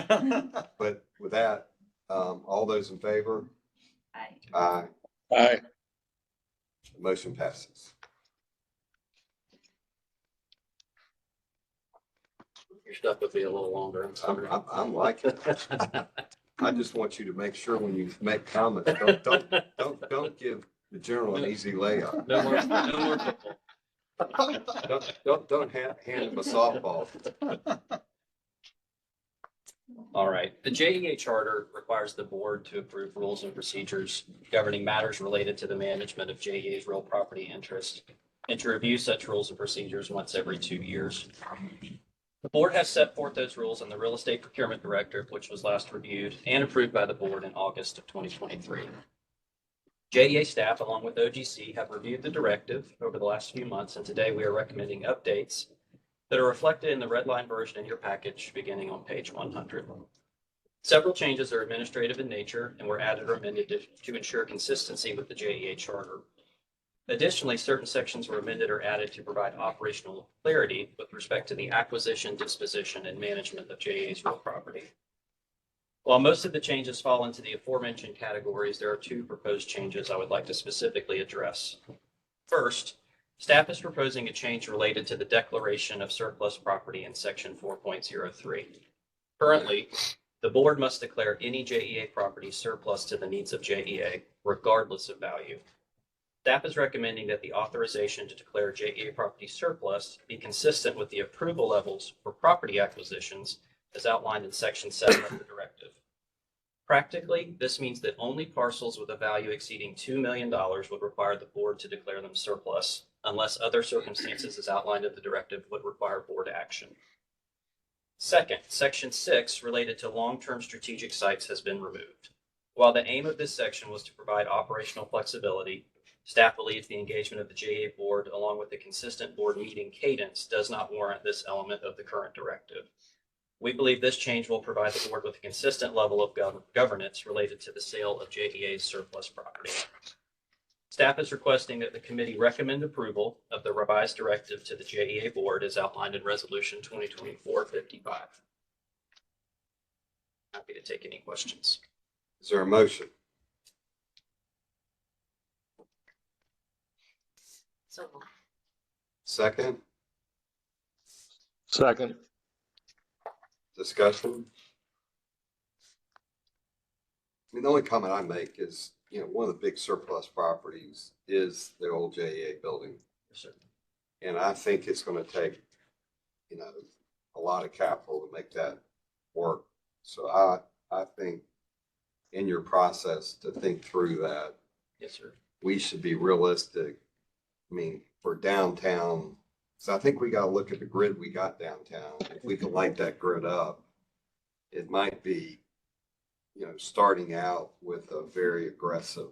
But with that, all those in favor? Aye. Aye. Aye. The motion passes. You're stuck with me a little longer. I'm sorry. I'm liking it. I just want you to make sure when you make comments, don't give the General an easy layup. No more football. Don't hand him a softball. All right. The JEA charter requires the board to approve rules and procedures governing matters related to the management of JEA's real property interest and to review such rules and procedures once every 2 years. The board has set forth those rules in the Real Estate Procurement Directive, which was last reviewed and approved by the board in August of 2023. JEA staff, along with OGC, have reviewed the directive over the last few months, and today we are recommending updates that are reflected in the red line version in your package beginning on page 100. Several changes are administrative in nature and were added or amended to ensure consistency with the JEA charter. Additionally, certain sections were amended or added to provide operational clarity with respect to the acquisition, disposition, and management of JEA's real property. While most of the changes fall into the aforementioned categories, there are 2 proposed changes I would like to specifically address. First, staff is proposing a change related to the declaration of surplus property in section 4.03. Currently, the board must declare any JEA property surplus to the needs of JEA, regardless of value. Staff is recommending that the authorization to declare JEA property surplus be consistent with the approval levels for property acquisitions as outlined in section 7 of the directive. Practically, this means that only parcels with a value exceeding $2 million would require the board to declare them surplus, unless other circumstances as outlined in the directive would require board action. Second, section 6 related to long-term strategic sites has been removed. While the aim of this section was to provide operational flexibility, staff believes the engagement of the JEA board, along with the consistent board meeting cadence, does not warrant this element of the current directive. We believe this change will provide the board with a consistent level of governance related to the sale of JEA's surplus property. Staff is requesting that the committee recommend approval of the revised directive to the JEA board as outlined in Resolution 2024-55. Happy to take any questions. Is there a motion? So Second, Second. discussion? I mean, the only comment I make is, one of the big surplus properties is the old JEA building. Yes, sir. And I think it's going to take, a lot of capital to make that work. So I think in your process to think through that, Yes, sir. we should be realistic. I mean, for downtown, so I think we got to look at the grid we got downtown. If we can light that grid up, it might be, starting out with a very aggressive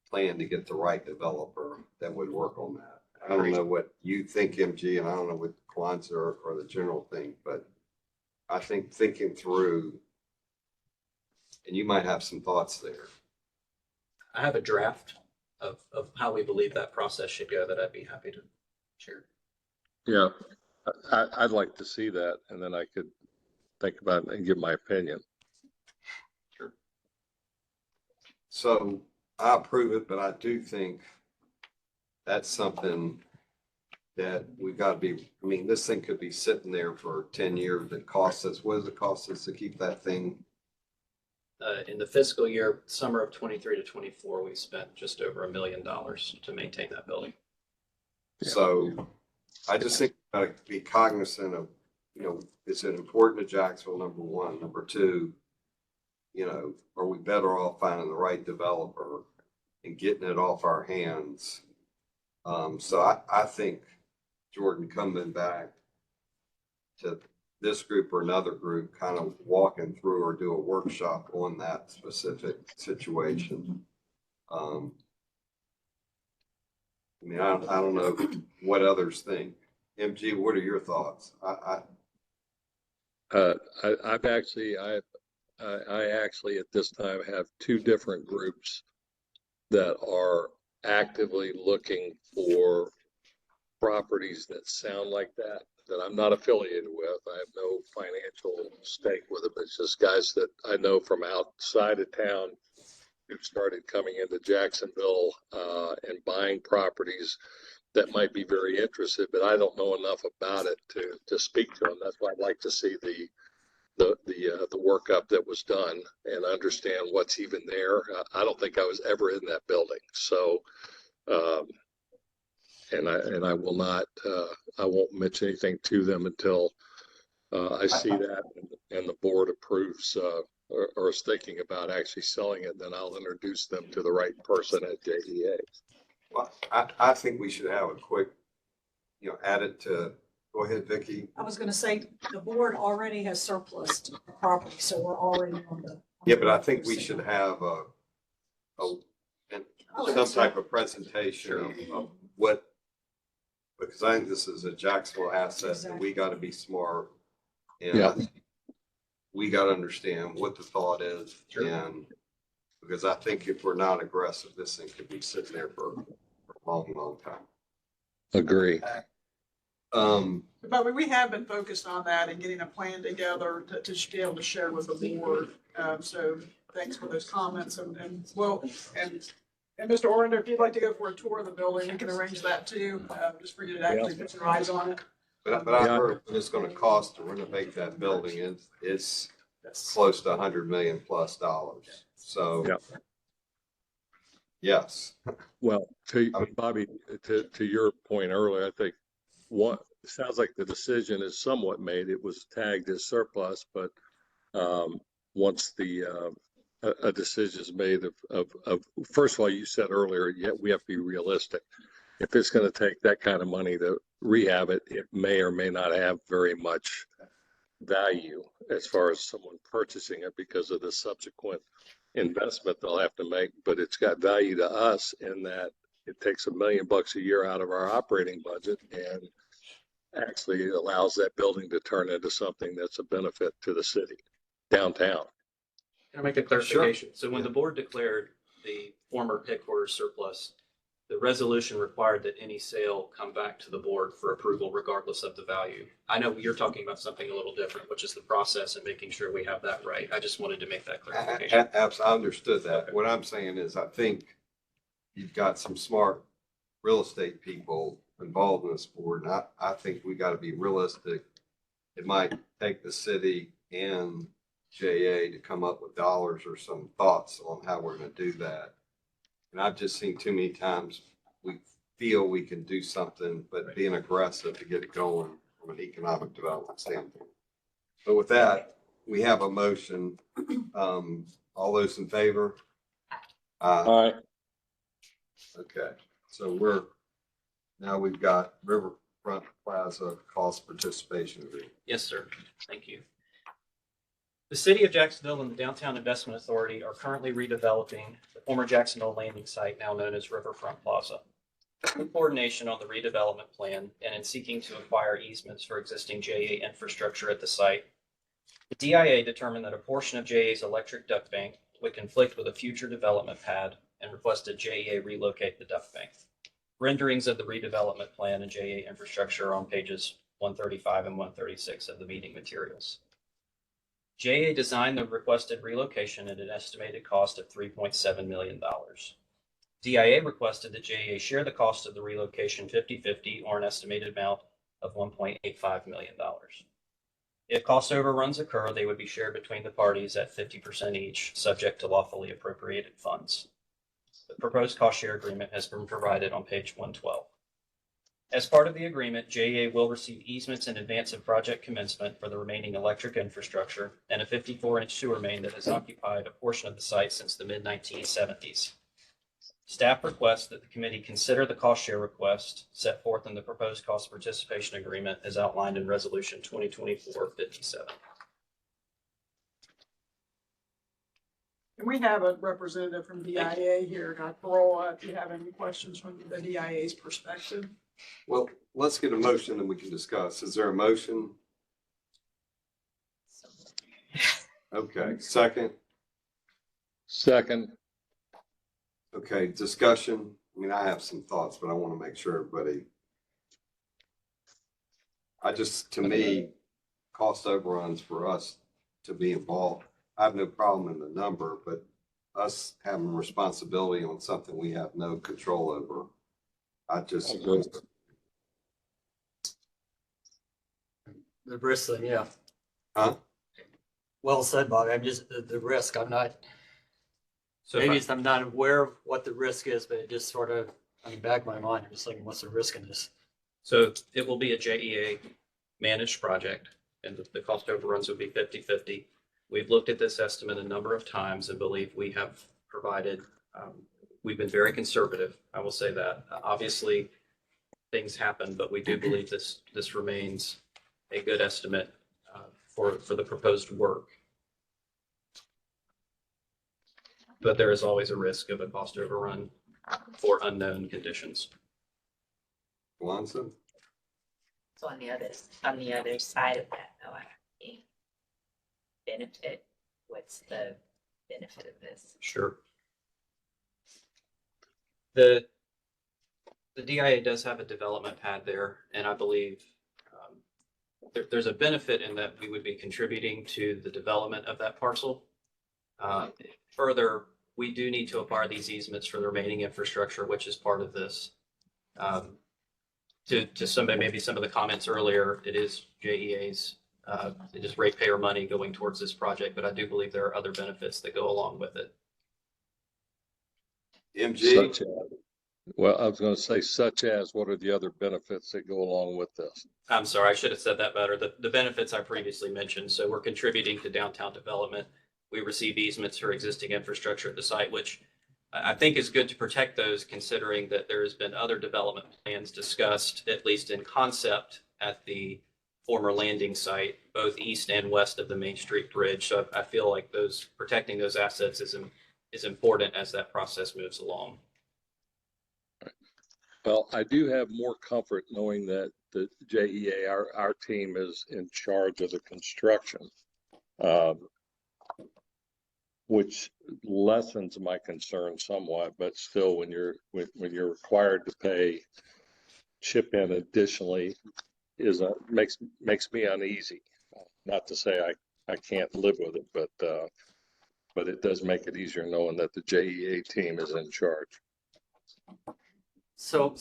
plan to get the right developer that would work on that. I don't know what you think, MG, and I don't know what Kwanzaa or the general think, but I think thinking through, and you might have some thoughts there. I have a draft of how we believe that process should go that I'd be happy to share. Yeah, I'd like to see that, and then I could think about it and give my opinion. Sure. So I approve it, but I do think that's something that we've got to be, I mean, this thing could be sitting there for 10 years. It costs us, what does it cost us to keep that thing? In the fiscal year, summer of 23 to 24, we spent just over $1 million to maintain that building. Yeah. So I just think we got to be cognizant of, is it important to Jacksonville, number one? Number two, are we better off finding the right developer and getting it off our hands? So I think, Jordan, coming back to this group or another group, kind of walking through or do a workshop on that specific situation. I mean, I don't know what others think. MG, what are your thoughts? I actually at this time have 2 different groups that are actively looking for properties that sound like that I'm not affiliated with. I have no financial stake with them. It's just guys that I know from outside of town who started coming into Jacksonville and buying properties that might be very interested, but I don't know enough about it to speak to them. That's why I'd like to see the workup that was done and understand what's even there. I don't think I was ever in that building, so and I will not I won't mention anything to them until I see that and the board approves, or is thinking about actually selling it, then I'll introduce them to the right person at JEA. Well, I think we should have a quick, add it to, go ahead, Vicky. I was gonna say, the board already has surplus to the property, so we're already on the. Yeah, but I think we should have some type of presentation of what, because I think this is a Jacksonville asset and we got to be smart. Yeah. And we got to understand what the thought is. And because I think if we're not aggressive, this thing could be sitting there for a long, long time. Agree. But we have been focused on that and getting a plan together to be able to share with the board. So thanks for those comments and Mr. Orender, if you'd like to go for a tour of the building, we can arrange that too, just for you to actually put your eyes on it. But I heard what it's going to cost to renovate that building. It's close to $100 million plus. So, yes. Well, Bobby, to your point earlier, I think it sounds like the decision is somewhat made. It was tagged as surplus, but once a decision is made of first of all, you said earlier, we have to be realistic. If it's going to take that kind of money to rehab it, it may or may not have very much value as far as someone purchasing it because of the subsequent investment they'll have to make. But it's got value to us in that it takes $1 million a year out of our operating budget and actually allows that building to turn into something that's a benefit to the city downtown. Can I make a clarification? So when the board declared the former headquarters surplus, the resolution required that any sale come back to the board for approval regardless of the value. I know you're talking about something a little different, which is the process and making sure we have that right. I just wanted to make that clarification. I understood that. Okay. What I'm saying is I think you've got some smart real estate people involved in this board. And I think we got to be realistic. It might take the city and JA to come up with dollars or some thoughts on how we're going to do that. And I've just seen too many times we feel we can do something, but being aggressive to get it going from an economic development standpoint. So with that, we have a motion. All those in favor? All right. Okay. So we've got Riverfront Plaza cost participation agreement. Yes, sir. Thank you. The City of Jacksonville and the Downtown Investment Authority are currently redeveloping the former Jacksonville landing site, now known as Riverfront Plaza. In coordination on the redevelopment plan and in seeking to acquire easements for existing JA infrastructure at the site, the DIA determined that a portion of JA's electric duct bank would conflict with a future development pad and requested JEA relocate the duct bank. Renderings of the redevelopment plan and JA infrastructure are on pages 135 and 136 of the meeting materials. JA designed the requested relocation at an estimated cost of $3.7 million. DIA requested that JA share the cost of the relocation 50-50 or an estimated amount of $1.85 million. If cost overruns occur, they would be shared between the parties at 50% each, subject to lawfully appropriated funds. The proposed cost share agreement has been provided on page 112. As part of the agreement, JA will receive easements in advance of project commencement for the remaining electric infrastructure and a 54-inch sewer main that has occupied a portion of the site since the mid-1970s. Staff requests that the committee consider the cost share request set forth in the proposed cost participation agreement as outlined in Resolution 2024-57. And we have a representative from DIA here, Dr. Barola, if you have any questions from the DIA's perspective. Well, let's get a motion and we can discuss. Is there a motion? Okay, second. Second. Okay, discussion. I mean, I have some thoughts, but I want to make sure everybody. To me, cost overruns for us to be involved. I have no problem in the number, but us having responsibility on something we have no control over. The risk thing, yeah. Huh? Well said, Bob. I'm just, the risk, I'm not, So maybe I'm not aware of what the risk is, but it just sort of, back of my mind, I'm just thinking, what's the risk in this? So it will be a JEA managed project. and the cost overruns would be 50/50. We've looked at this estimate a number of times and believe we have provided, we've been very conservative. I will say that. Obviously, things happen, but we do believe this remains a good estimate for the proposed work. But there is always a risk of a cost overrun for unknown conditions. Swanson? So on the other side of that, though, benefit, what's the benefit of this? Sure. The DIA does have a development pad there, and I believe there's a benefit in that we would be contributing to the development of that parcel. Further, we do need to acquire these easements for the remaining infrastructure, which is part of this. To somebody, maybe some of the comments earlier, it is JEA's, it is ratepayer money going towards this project, but I do believe there are other benefits that go along with it. MG? Such as, well, I was going to say, such as, what are the other benefits that go along with this? I'm sorry, I should have said that better. The benefits I previously mentioned. So we're contributing to downtown development. We receive easements for existing infrastructure at the site, which I think is good to protect those, considering that there has been other development plans discussed, at least in concept, at the former landing site, both east and west of the Main Street Bridge. So I feel like protecting those assets is important as that process moves along. Well, I do have more comfort knowing that the JEA, our team, is in charge of the construction, which lessens my concern somewhat. But still, when you're required to pay chip in additionally, makes me uneasy. Not to say I can't live with it, but it does make it easier knowing that the JEA team is in charge. So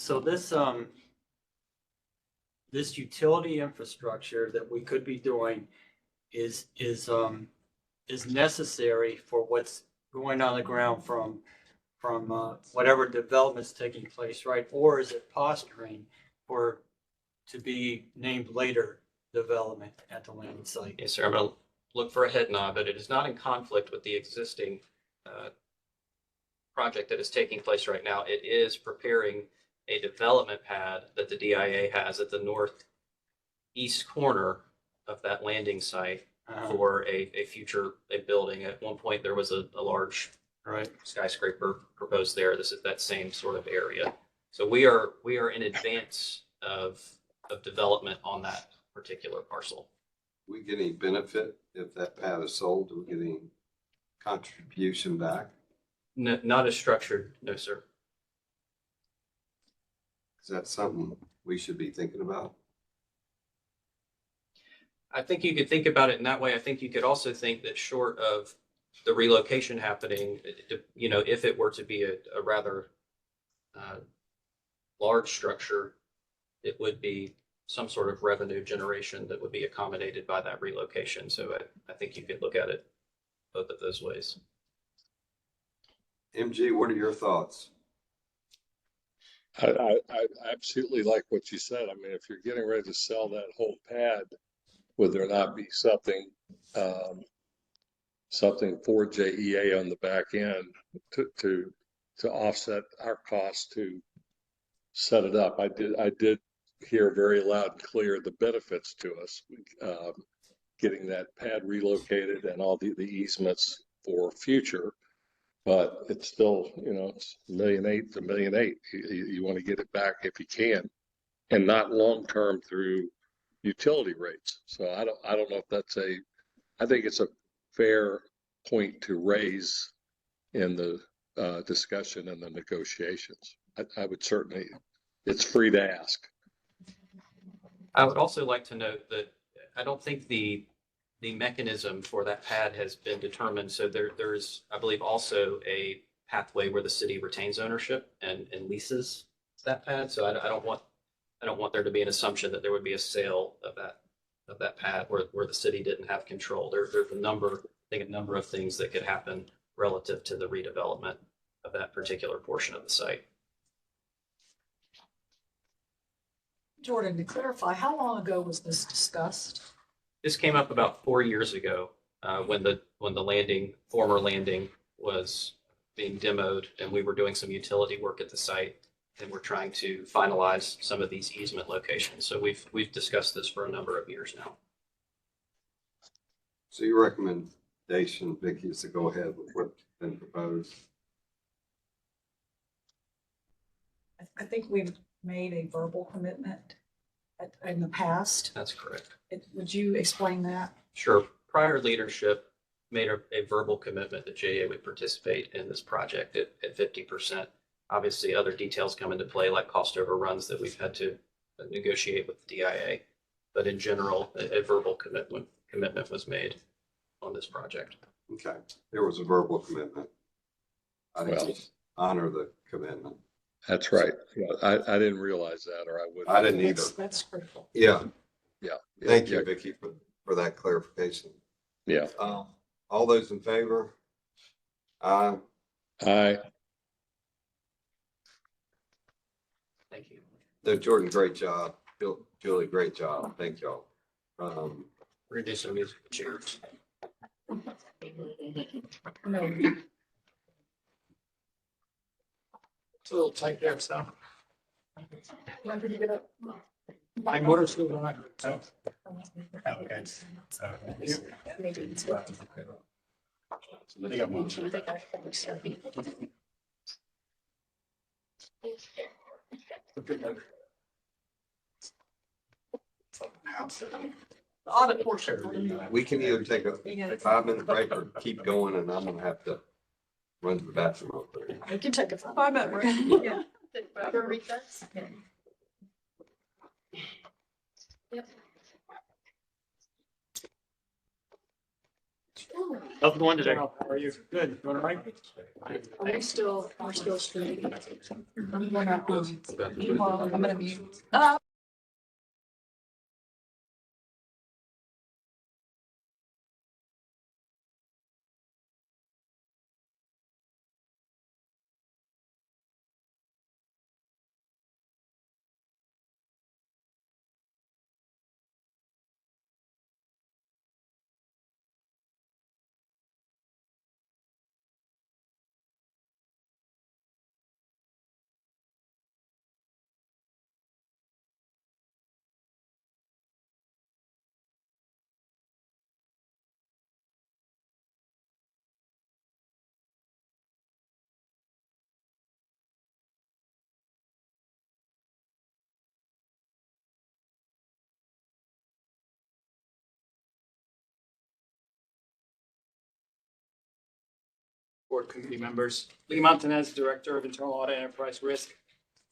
this utility infrastructure that we could be doing is necessary for what's going on the ground from whatever development's taking place, right? Or is it posturing for to be named later development at the landing site? Yes, sir. I'm going to look for a head nod, but it is not in conflict with the existing project that is taking place right now. It is preparing a development pad that the DIA has at the northeast corner of that landing site for a future building. At one point, there was a large skyscraper proposed there. This is that same sort of area. So we are in advance of development on that particular parcel. We get any benefit if that pad is sold? Do we get any contribution back? No, not as structured, no, sir. Is that something we should be thinking about? I think you could think about it in that way. I think you could also think that short of the relocation happening, you know, if it were to be a rather large structure, it would be some sort of revenue generation that would be accommodated by that relocation. So I think you could look at it both of those ways. MG, what are your thoughts? I absolutely like what you said. I mean, if you're getting ready to sell that whole pad, would there not be something for JEA on the back end to offset our costs to set it up? I did hear very loud and clear the benefits to us, getting that pad relocated and all the easements for future. But it's still, you know, it's $1.8 million to $1.8 million. You want to get it back if you can, and not long term through utility rates. So I don't know if I think it's a fair point to raise in the discussion and the negotiations. I would certainly, it's free to ask. I would also like to note that I don't think the mechanism for that pad has been determined. So there's, I believe, also a pathway where the city retains ownership and leases that pad. So I don't want there to be an assumption that there would be a sale of that pad where the city didn't have control. There's a number of things that could happen relative to the redevelopment of that particular portion of the site. Jordan, to clarify, how long ago was this discussed? This came up about 4 years ago when the former landing was being demoed, and we were doing some utility work at the site, and we're trying to finalize some of these easement locations. So we've discussed this for a number of years now. So your recommendation, Vicky, is to go ahead with what's been proposed? I think we've made a verbal commitment in the past. That's correct. Would you explain that? Sure. Prior leadership made a verbal commitment that JA would participate in this project at 50%. Obviously, other details come into play, like cost overruns that we've had to negotiate with the DIA. But in general, a verbal commitment was made on this project. Okay, there was a verbal commitment. I Well- didn't honor the commitment. That's right. Yeah, I didn't realize that, or I would. I didn't either. That's critical. Yeah, Yeah. thank you, Yeah. Vicky, for that clarification. Yeah. All those in favor? Aye. Aye. Thank you. No, Jordan, great job. Julie, great job. Thank y'all. We're gonna do some musical chairs. No. It's a little tight there, so. My motor's still on. So. Okay. They got one. The audit portion. We can either take a 5-minute break or keep going, and I'm gonna have to run to the bathroom real quick. We can take a 5-minute break. Yeah. How's it going today? How are you? Good. You want to break? We're still straight. I'm gonna mute. Board committee members. Lee Montanez, Director of Internal Audit Enterprise Risk.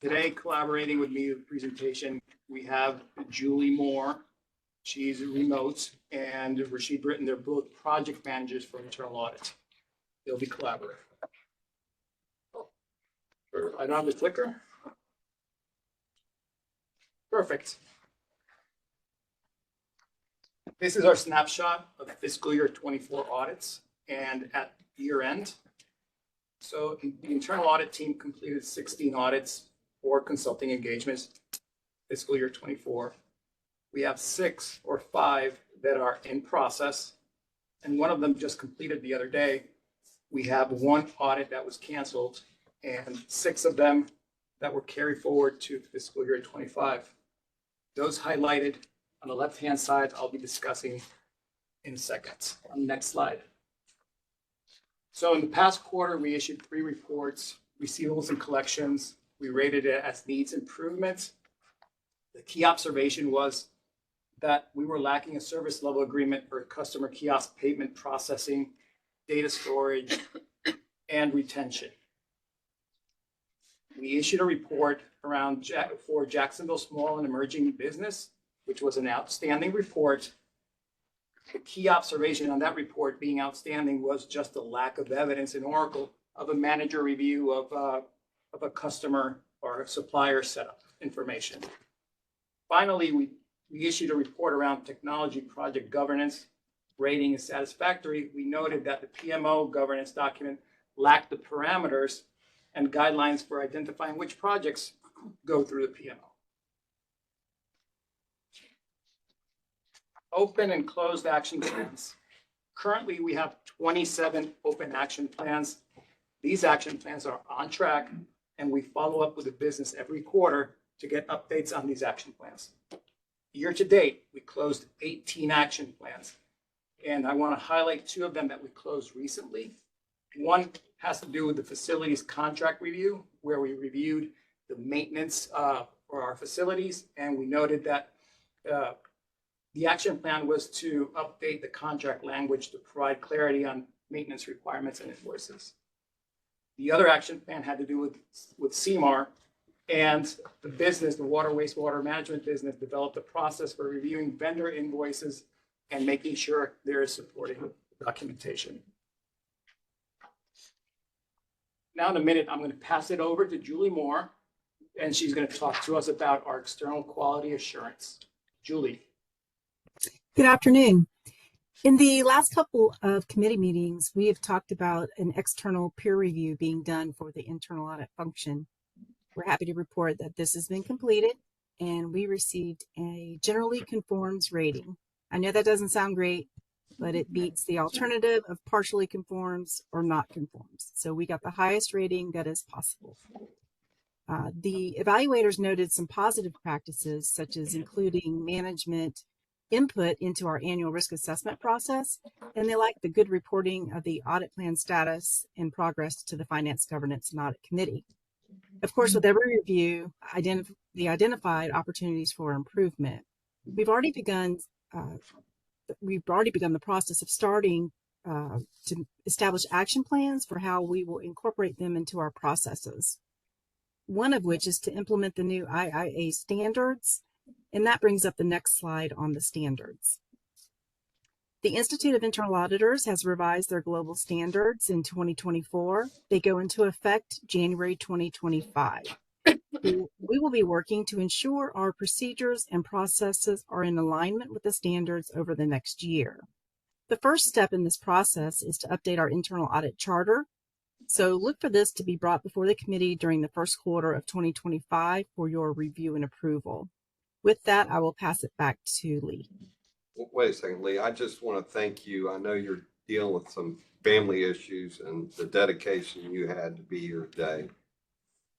Today, collaborating with me with the presentation, we have Julie Moore. She's remote, and Rashid Britton. They're both project managers for internal audit. They'll be collaborating. I don't have the clicker. Perfect. This is our snapshot of fiscal year 24 audits and at year end. So the internal audit team completed 16 audits or consulting engagements, fiscal year 24. We have 6 or 5 that are in process, and one of them just completed the other day. We have 1 audit that was canceled and 6 of them that were carried forward to fiscal year 25. Those highlighted on the left-hand side, I'll be discussing in seconds. On the next slide. So in the past quarter, we issued 3 reports, receivables and collections. We rated it as needs improvement. The key observation was that we were lacking a service level agreement for customer kiosk payment processing, data storage, and retention. We issued a report for Jacksonville Small and Emerging Business, which was an outstanding report. The key observation on that report being outstanding was just the lack of evidence in Oracle of a manager review of a customer or a supplier setup information. Finally, we issued a report around technology project governance. Rating is satisfactory. We noted that the PMO governance document lacked the parameters and guidelines for identifying which projects go through the PMO. open and closed action plans. Currently, we have 27 open action plans. These action plans are on track, and we follow up with the business every quarter to get updates on these action plans. Year to date, we closed 18 action plans, and I want to highlight 2 of them that we closed recently. One has to do with the facilities contract review, where we reviewed the maintenance for our facilities, and we noted that the action plan was to update the contract language to provide clarity on maintenance requirements and invoices. The other action plan had to do with CMAR, and the business, the water wastewater management business, developed a process for reviewing vendor invoices and making sure there is supporting documentation. Now in a minute, I'm going to pass it over to Julie Moore, and she's going to talk to us about our external quality assurance. Julie. Good afternoon. In the last couple of committee meetings, we have talked about an external peer review being done for the internal audit function. We're happy to report that this has been completed and we received a generally conforms rating. I know that doesn't sound great, but it beats the alternative of partially conforms or not conforms. So we got the highest rating that is possible. The evaluators noted some positive practices, such as including management input into our annual risk assessment process, and they liked the good reporting of the audit plan status and progress to the Finance, Governance, and Audit Committee. Of course, with every review, the identified opportunities for improvement. We've already begun the process of starting to establish action plans for how we will incorporate them into our processes. One of which is to implement the new IIA standards, and that brings up the next slide on the standards. The Institute of Internal Auditors has revised their global standards in 2024. They go into effect January 2025. We will be working to ensure our procedures and processes are in alignment with the standards over the next year. The first step in this process is to update our internal audit charter. So look for this to be brought before the committee during the first quarter of 2025 for your review and approval. With that, I will pass it back to Lee. Wait a second, Lee. I just want to thank you. I know you're dealing with some family issues and the dedication you had to be here today.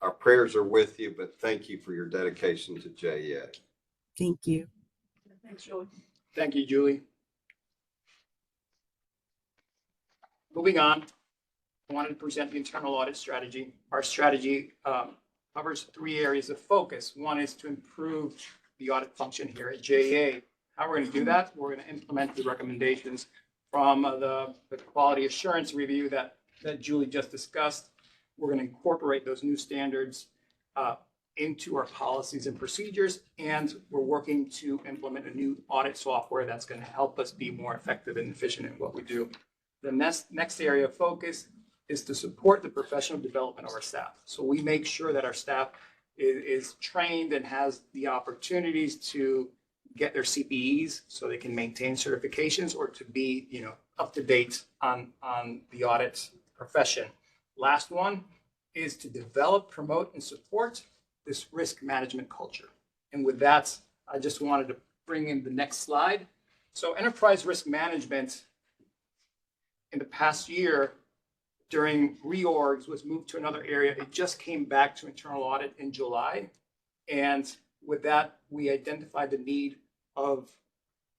Our prayers are with you, but thank you for your dedication to JEA. Thank you. Thanks, Julie. Thank you, Julie. Moving on, I wanted to present the internal audit strategy. Our strategy covers 3 areas of focus. One is to improve the audit function here at JEA. How we're going to do that? We're going to implement the recommendations from the quality assurance review that Julie just discussed. We're going to incorporate those new standards into our policies and procedures, and we're working to implement a new audit software that's going to help us be more effective and efficient in what we do. The next area of focus is to support the professional development of our staff. So we make sure that our staff is trained and has the opportunities to get their CPEs so they can maintain certifications or to be, up to date on the audit profession. Last one is to develop, promote, and support this risk management culture. And with that, I just wanted to bring in the next slide. So enterprise risk management in the past year during reorgs was moved to another area. It just came back to internal audit in July. And with that, we identified the need of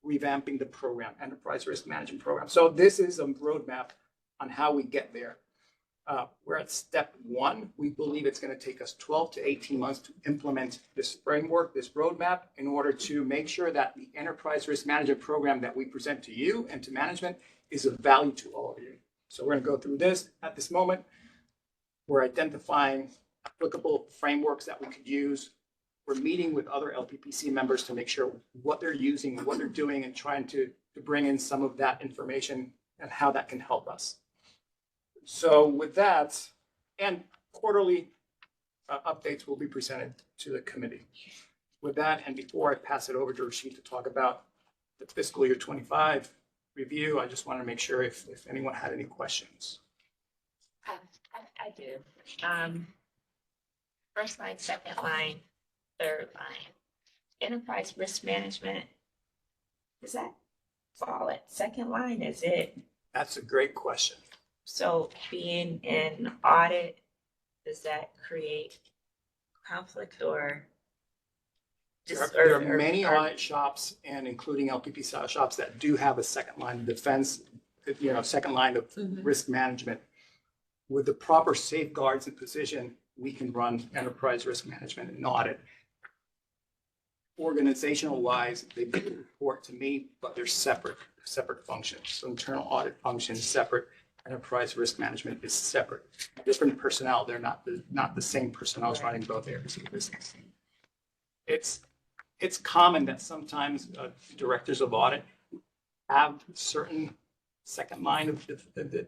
revamping the program, enterprise risk management program. So this is a roadmap on how we get there. We're at step 1. We believe it's going to take us 12 to 18 months to implement this framework, this roadmap, in order to make sure that the enterprise risk management program that we present to you and to management is of value to all of you. So we're going to go through this at this moment. We're identifying applicable frameworks that we could use. We're meeting with other LPPC members to make sure what they're using, what they're doing, and trying to bring in some of that information and how that can help us. So with that, and quarterly updates will be presented to the committee. With that, and before I pass it over to Rashid to talk about the fiscal year 25 review, I just want to make sure if anyone had any questions. I do. First line, second line, third line. Enterprise risk management. Is that fall at second line, is it? That's a great question. So being in audit, does that create conflict or? just There are or- many or- audit shops and including LPP shops that do have a second line of defense, second line of Mhm. risk management. With the proper safeguards and position, we can run enterprise risk management and audit. Organizational wise, they report to me, but they're separate functions. So internal audit function is separate, enterprise risk management is separate. Different personnel, they're not the same personnel running both areas of the business. It's common that sometimes directors of audit have certain second line of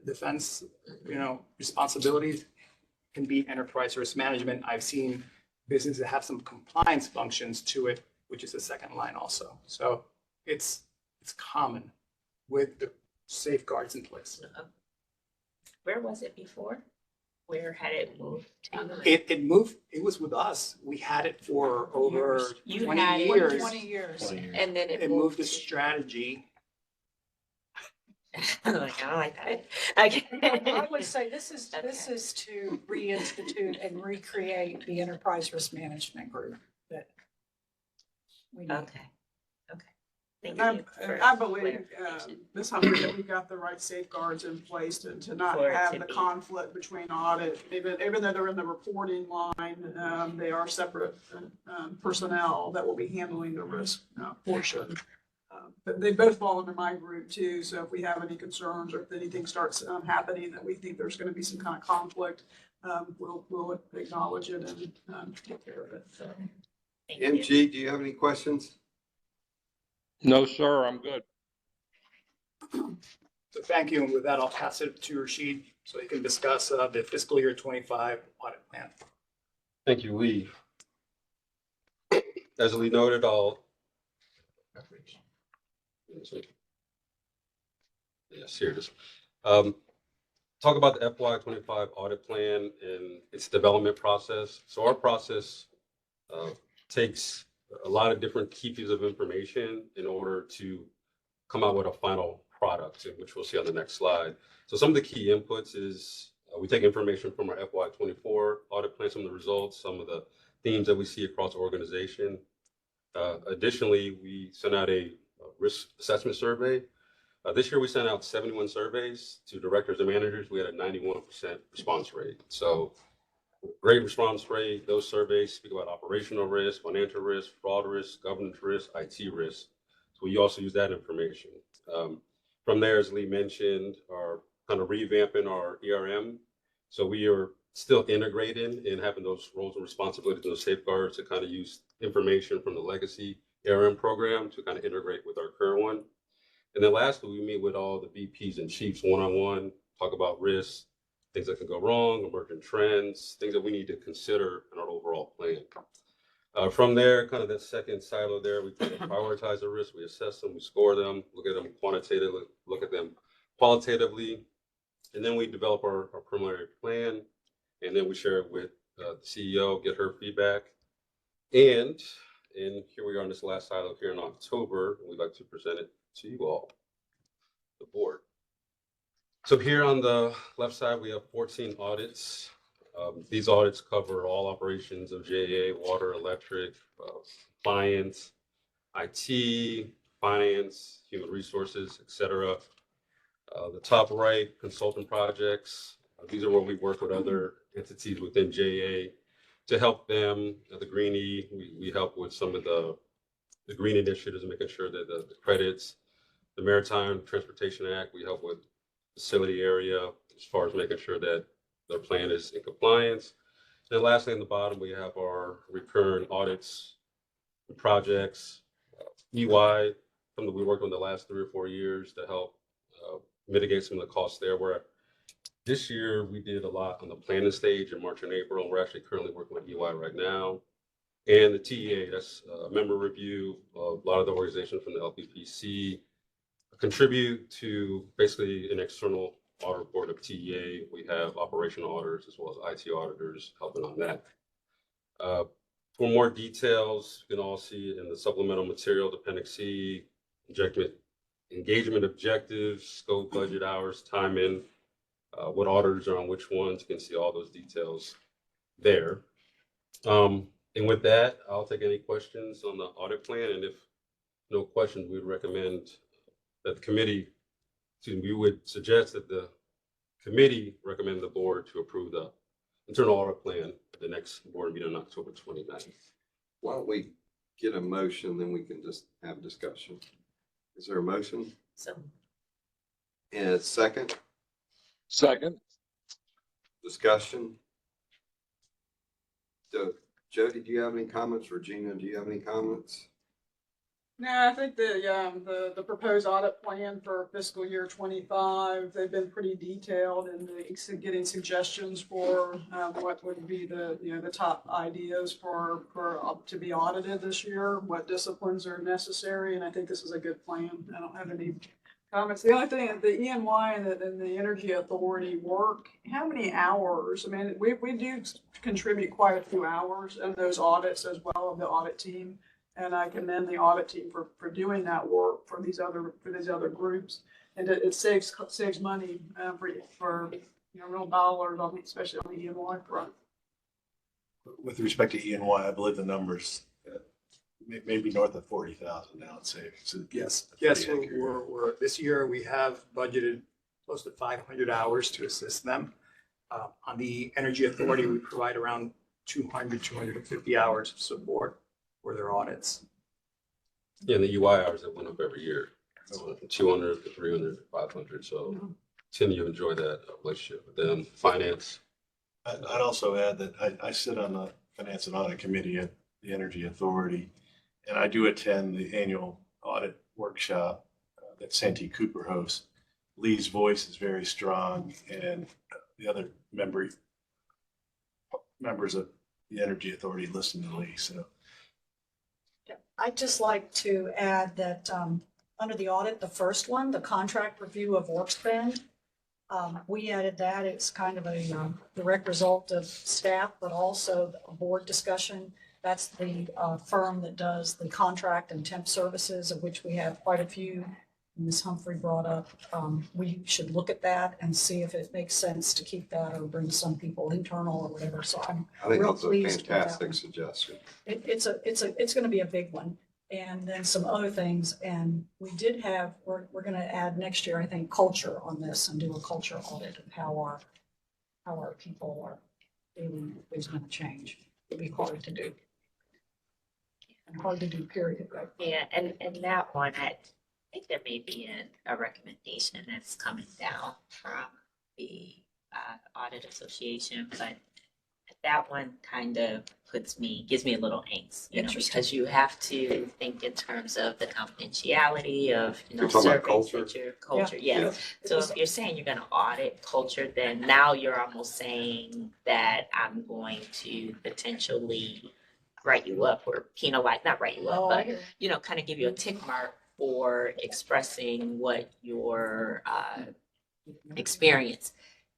defense, responsibilities. Can be enterprise risk management. I've seen businesses that have some compliance functions to it, which is a second line also. So it's common with the safeguards in place. Where was it before? Where had it moved to? It moved, it was with us. We had it for over You 20 had it- years. 20 years. And then It moved to strategy. Like, I don't like that. I Okay. would say this is to reinstitute and recreate the enterprise risk management group that we need. Okay, okay. Thank I you for I believe, clarification. Ms. Humphrey, that we got the right safeguards in place to not For it have to the be- conflict between audit, even though they're in the reporting line, they are separate personnel that will be handling the risk portion. But they both fall under my group too, so if we have any concerns or if anything starts happening that we think there's gonna be some kind of conflict, we'll acknowledge it and take care of it, so. Thank you. MG, do you have any questions? No, sir, I'm good. So thank you. And with that, I'll pass it to Rashid so he can discuss the fiscal year 25 audit plan. Thank you, Lee. As Lee noted, yes, here it is. Talk about the FY 25 audit plan and its development process. So our process takes a lot of different key pieces of information in order to come out with a final product, which we'll see on the next slide. So some of the key inputs is we take information from our FY 24 audit plan, some of the results, some of the themes that we see across the organization. Additionally, we sent out a risk assessment survey. This year, we sent out 71 surveys to directors and managers. We had a 91% response rate. So great response rate. Those surveys speak about operational risk, financial risk, fraud risk, governance risk, IT risk. So we also use that information. From there, as Lee mentioned, are kind of revamping our ERM. So we are still integrating and having those roles and responsibilities and those safeguards to kind of use information from the legacy ERM program to kind of integrate with our current one. And then lastly, we meet with all the VPs and chiefs one-on-one, talk about risks, things that can go wrong, emerging trends, things that we need to consider in our overall plan. From there, kind of that second silo there, we kind of prioritize the risks, we assess them, we score them, look at them quantitatively, look at them qualitatively, and then we develop our preliminary plan, and then we share it with the CEO, get her feedback. And here we are in this last silo here in October, and we'd like to present it to you all, the board. So here on the left side, we have 14 audits. These audits cover all operations of JAA, water, electric, compliance, IT, finance, human resources, etc. The top right, consultant projects. These are where we work with other entities within JAA to help them. The Greenie, we help with some of the green initiatives, making sure that the credits. The Maritime Transportation Act, we help with facility area as far as making sure that their plan is in compliance. And lastly, in the bottom, we have our recurring audits and projects, EY, something we worked on the last 3 or 4 years to help mitigate some of the costs there. Where this year we did a lot on the planning stage in March and April, and we're actually currently working with EY right now. And the TEA, that's a member review of a lot of the organizations from the LPPC, contribute to basically an external audit report of TEA. We have operational auditors as well as IT auditors helping on that. For more details, you can all see it in the supplemental material, Appendix C, engagement objectives, scope, budget hours, time in, what auditors are on which ones. You can see all those details there. And with that, I'll take any questions on the audit plan. And if no questions, we'd recommend that the committee, we would suggest that the committee recommend the board to approve the internal audit plan at the next board meeting on October 29th. Why don't we get a motion, then we can just have discussion. Is there a motion? So And a second Second. discussion? So, Jody, do you have any comments? Regina, do you have any comments? No, I think the proposed audit plan for fiscal year 25, they've been pretty detailed and getting suggestions for what would be the top ideas for to be audited this year, what disciplines are necessary, and I think this is a good plan. I don't have any comments. The only thing, the E&Y and the Energy Authority work, how many hours? I mean, we do contribute quite a few hours in those audits as well of the audit team. And I commend the audit team for doing that work for these other groups, and it saves money for real dollars, especially on the E&Y front. With respect to E&Y, I believe the numbers maybe north of 40,000 now in savings. So Yes, that's pretty accurate. we're this year we have budgeted close to 500 hours to assist them. On the Energy Authority, we provide around 250 hours of support for their audits. Yeah, and the UI hours that went up every year, so 200 to 300 to 500. So Tim, you enjoy that relationship with them. Finance. I'd also add that I sit on the Finance and Audit Committee at the Energy Authority, and I do attend the annual audit workshop that Santee Cooper hosts. Lee's voice is very strong, and the other members of the Energy Authority listen to Lee. So I'd just like to add that under the audit, the first one, the contract review of work spend, we added that. It's kind of a direct result of staff, but also a board discussion. That's the firm that does the contract and temp services, of which we have quite a few. Ms. Humphrey brought up, we should look at that and see if it makes sense to keep that or bring some people internal or whatever. So I think real that's a pleased with that fantastic one. suggestion. It's going to be a big one. And then some other things. And we did have, we're going to add next year, I think, culture on this and do a culture audit of how our people are feeling is going to change. It'll be hard to do. And hard to do, period. Right? yeah, and that one, I think there may be a recommendation that's coming down from the Audit Association, but that one kind of gives me a little angst, because you have to think in terms of the confidentiality of, You're talking about surveys culture? that your culture, Yeah. yes. So if you're saying you're gonna audit culture, then now you're almost saying that I'm going to potentially write you up or penalize, not write you up, Oh, I but, hear. kind of give you a tick mark for expressing what your experience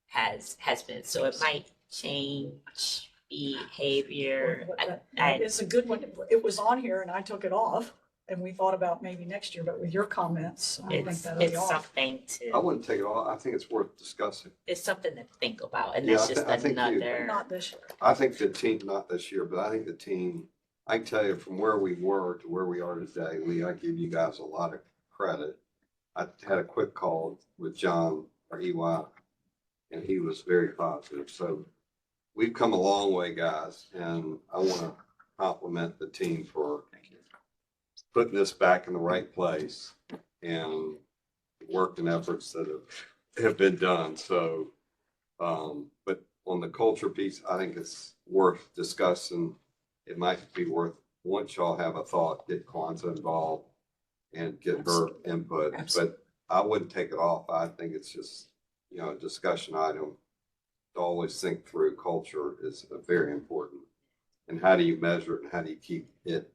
has been. So it might change behavior. It's a good one. It was on here and I took it off and we thought about maybe next year, but with your comments, I think that'll be It's off. something I wouldn't take it all. I think it's worth discussing. it's something to think about, and Yeah, that's just I think you- another. Not this year. I think the team, not this year, but I think the team, I can tell you from where we were to where we are today, Lee, I give you guys a lot of credit. I had a quick call with John, our EY, and he was very positive. So we've come a long way, guys, and I want to compliment the team for putting this back in the right place and work and efforts that have been done. So, but on the culture piece, I think it's worth discussing. It might be worth, once y'all have a thought, get Kwanzaa involved and get her input. Absolutely. But I wouldn't take it off. I think it's just, a discussion item to always think through. Culture is very important. And how do you measure it and how do you keep it,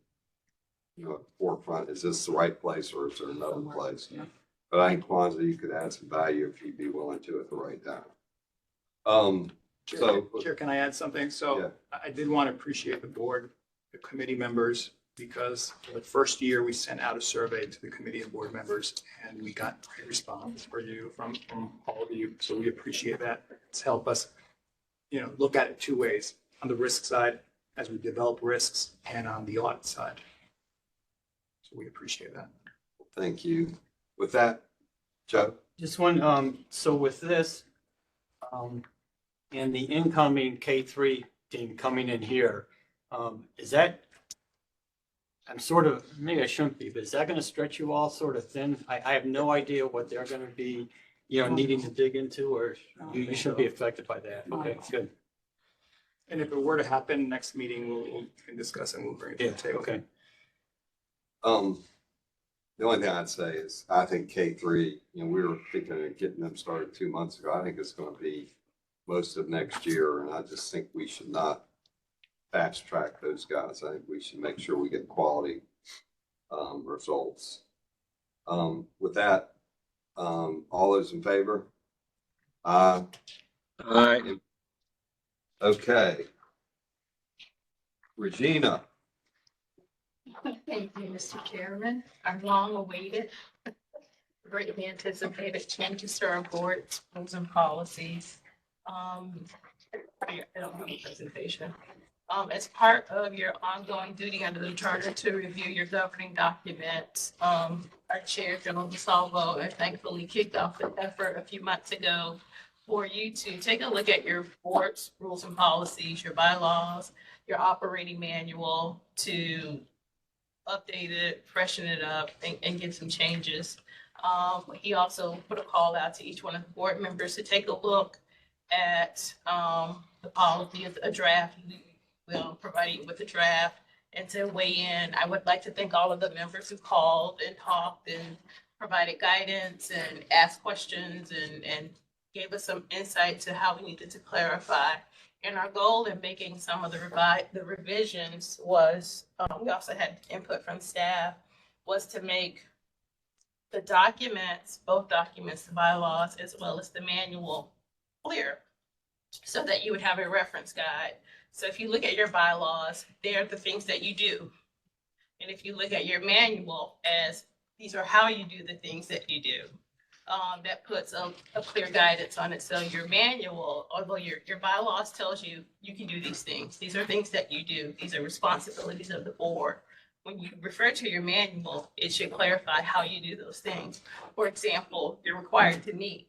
forefront? Is this the right place or is there another place? Yeah. But I think Kwanzaa, you could add some value if you'd be willing to at the right time. So Chair, can I add something? So Yeah. I did want to appreciate the board, the committee members because for the first year, we sent out a survey to the committee and board members, and we got great response from all of you. So we appreciate that. It's helped us, look at it two ways, on the risk side, as we develop risks, and on the audit side. So we appreciate that. Thank you. With that, Joe? Just one, so with this, and the incoming K3 team coming in here, is that, I'm sort of, maybe I shouldn't be, but is that going to stretch you all sort of thin? I have no idea what they're going to be, needing to dig into, or you shouldn't be affected by that. Okay, good. And if it were to happen next meeting, we can discuss and we'll bring it to the table. Okay. The only thing I'd say is I think K3, we were thinking of getting them started 2 months ago. I think it's going to be most of next year. And I just think we should not fast track those guys. I think we should make sure we get quality results. With that, all those in favor? Aye. Okay. Regina. Thank you, Mr. Chairman. Our long-awaited, greatly anticipated changes to our board's rules and policies. I don't have a presentation. As part of your ongoing duty under the charter to review your governing documents, our chair, General DeSalvo, and thankfully kicked off the effort a few months ago for you to take a look at your board's rules and policies, your bylaws, your operating manual, to update it, freshen it up, and get some changes. He also put a call out to each one of the board members to take a look at the policy, a draft. We'll provide you with a draft and to weigh in. I would like to thank all of the members who called and talked and provided guidance and asked questions and gave us some insight to how we needed to clarify. And our goal in making some of the revisions was, we also had input from staff, was to make the documents, both documents, the bylaws, as well as the manual, clear, so that you would have a reference guide. So if you look at your bylaws, they're the things that you do. And if you look at your manual, as these are how you do the things that you do. That puts a clear guidance on it. So your manual, although your bylaws tells you you can do these things, these are things that you do. These are responsibilities of the board. When you refer to your manual, it should clarify how you do those things. For example, you're required to meet.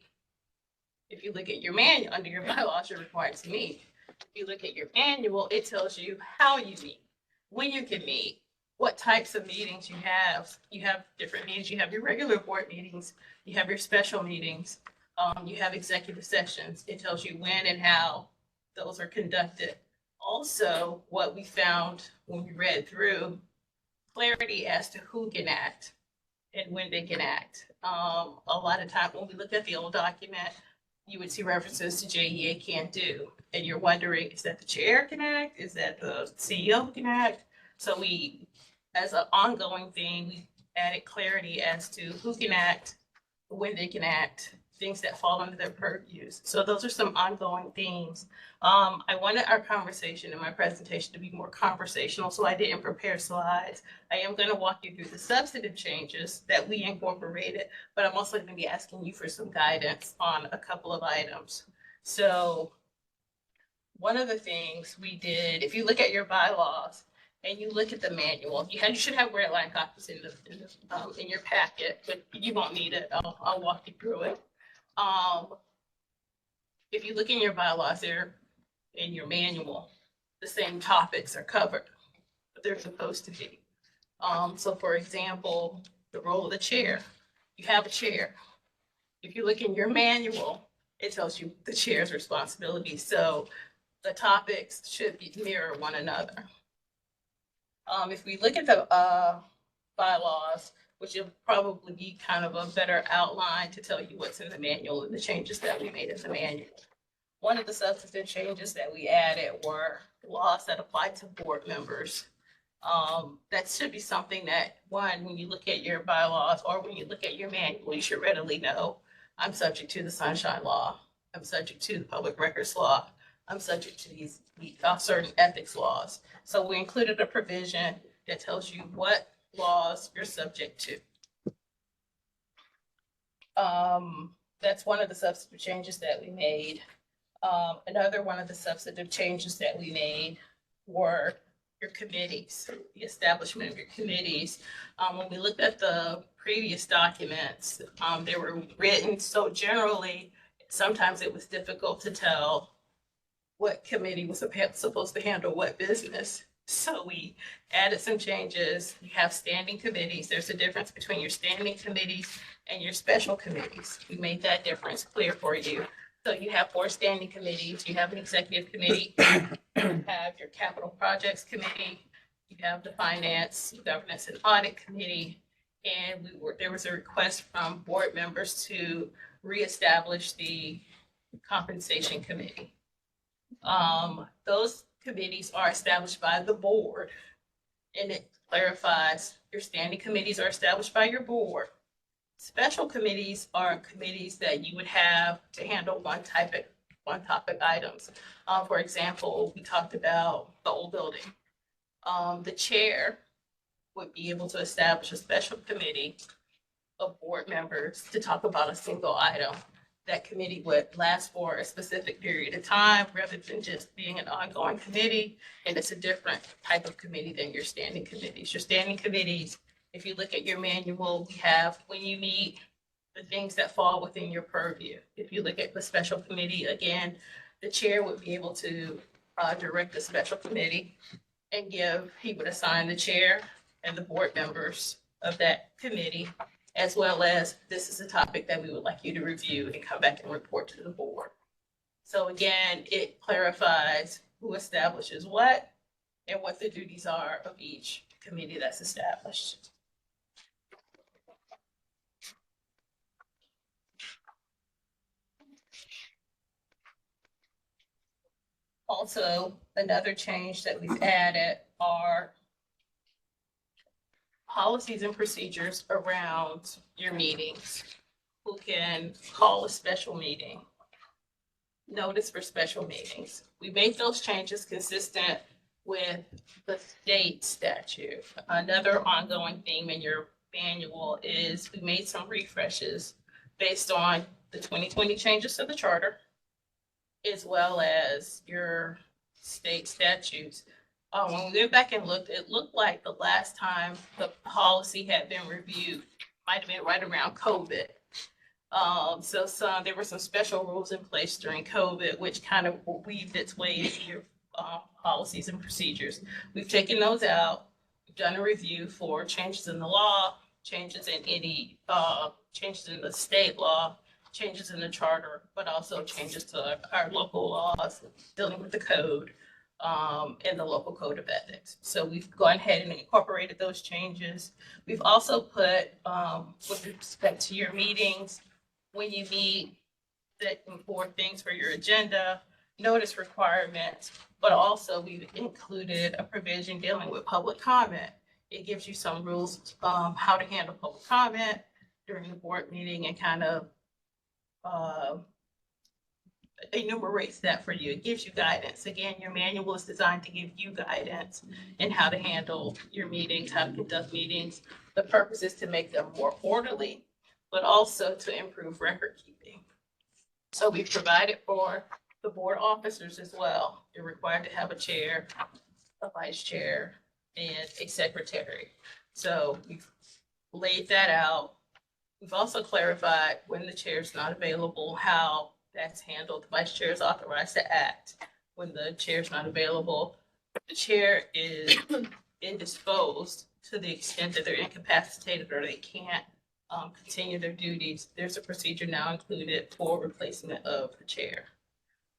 If you look at your manual, under your bylaws, you're required to meet. If you look at your manual, it tells you how you meet, when you can meet, what types of meetings you have. You have different meetings. You have your regular board meetings. You have your special meetings. You have executive sessions. It tells you when and how those are conducted. Also, what we found when we read through, clarity as to who can act and when they can act. A lot of time when we look at the old document, you would see references to JEA can't do. And you're wondering, is that the chair can act? Is that the CEO can act? So we, as an ongoing thing, we added clarity as to who can act, when they can act, things that fall under their purviews. So those are some ongoing themes. I wanted our conversation and my presentation to be more conversational, so I didn't prepare slides. I am going to walk you through the substantive changes that we incorporated, but I'm also going to be asking you for some guidance on a couple of items. So one of the things we did, if you look at your bylaws and you look at the manual, you should have red line copies in your packet, but you won't need it. I'll walk you through it. If you look in your bylaws there, in your manual, the same topics are covered, but they're supposed to be. So for example, the role of the chair, you have a chair. If you look in your manual, it tells you the chair's responsibilities. So the topics should mirror one another. If we look at the bylaws, which will probably be kind of a better outline to tell you what's in the manual and the changes that we made in the manual. One of the substantive changes that we added were laws that apply to board members. That should be something that, one, when you look at your bylaws or when you look at your manual, you should readily know. I'm subject to the Sunshine Law. I'm subject to the Public Records Law. I'm subject to these certain ethics laws. So we included a provision that tells you what laws you're subject to. That's one of the substantive changes that we made. Another one of the substantive changes that we made were your committees, the establishment of your committees. When we looked at the previous documents, they were written so generally, sometimes it was difficult to tell what committee was supposed to handle what business. So we added some changes. You have standing committees. There's a difference between your standing committees and your special committees. We made that difference clear for you. So you have 4 standing committees. You have an executive committee. You have your capital projects committee. You have the finance, governance, and audit committee. And there was a request from board members to reestablish the compensation committee. Those committees are established by the board, and it clarifies your standing committees are established by your board. Special committees are committees that you would have to handle one topic items. For example, we talked about the old building. The chair would be able to establish a special committee of board members to talk about a single item. That committee would last for a specific period of time rather than just being an ongoing committee. And it's a different type of committee than your standing committees. Your standing committees, if you look at your manual, we have when you meet the things that fall within your purview. If you look at the special committee, again, the chair would be able to direct the special committee and he would assign the chair and the board members of that committee, as well as this is a topic that we would like you to review and come back and report to the board. So again, it clarifies who establishes what and what the duties are of each committee that's established. Also, another change that we've added are policies and procedures around your meetings. Who can call a special meeting, notice for special meetings. We made those changes consistent with the state statute. Another ongoing theme in your manual is we made some refreshes based on the 2020 changes to the charter, as well as your state statutes. When we went back and looked, it looked like the last time the policy had been reviewed might have been right around COVID. There were some special rules in place during COVID, which kind of weaved its way into your policies and procedures. We've taken those out. We've done a review for changes in the law, changes in any changes in the state law, changes in the charter, but also changes to our local laws dealing with the code and the local code of ethics. So we've gone ahead and incorporated those changes. We've also put, with respect to your meetings, when you meet, that for things for your agenda, notice requirements, but also we've included a provision dealing with public comment. It gives you some rules, how to handle public comment during the board meeting and kind of enumerates that for you. It gives you guidance. Again, your manual is designed to give you guidance in how to handle your meetings, how to conduct meetings. The purpose is to make them more orderly, but also to improve record keeping. So we've provided for the board officers as well. You're required to have a chair, a vice chair, and a secretary. So we've laid that out. We've also clarified when the chair is not available, how that's handled. The vice chair is authorized to act when the chair is not available. The chair is indisposed to the extent that they're incapacitated or they can't continue their duties. There's a procedure now included for replacement of the chair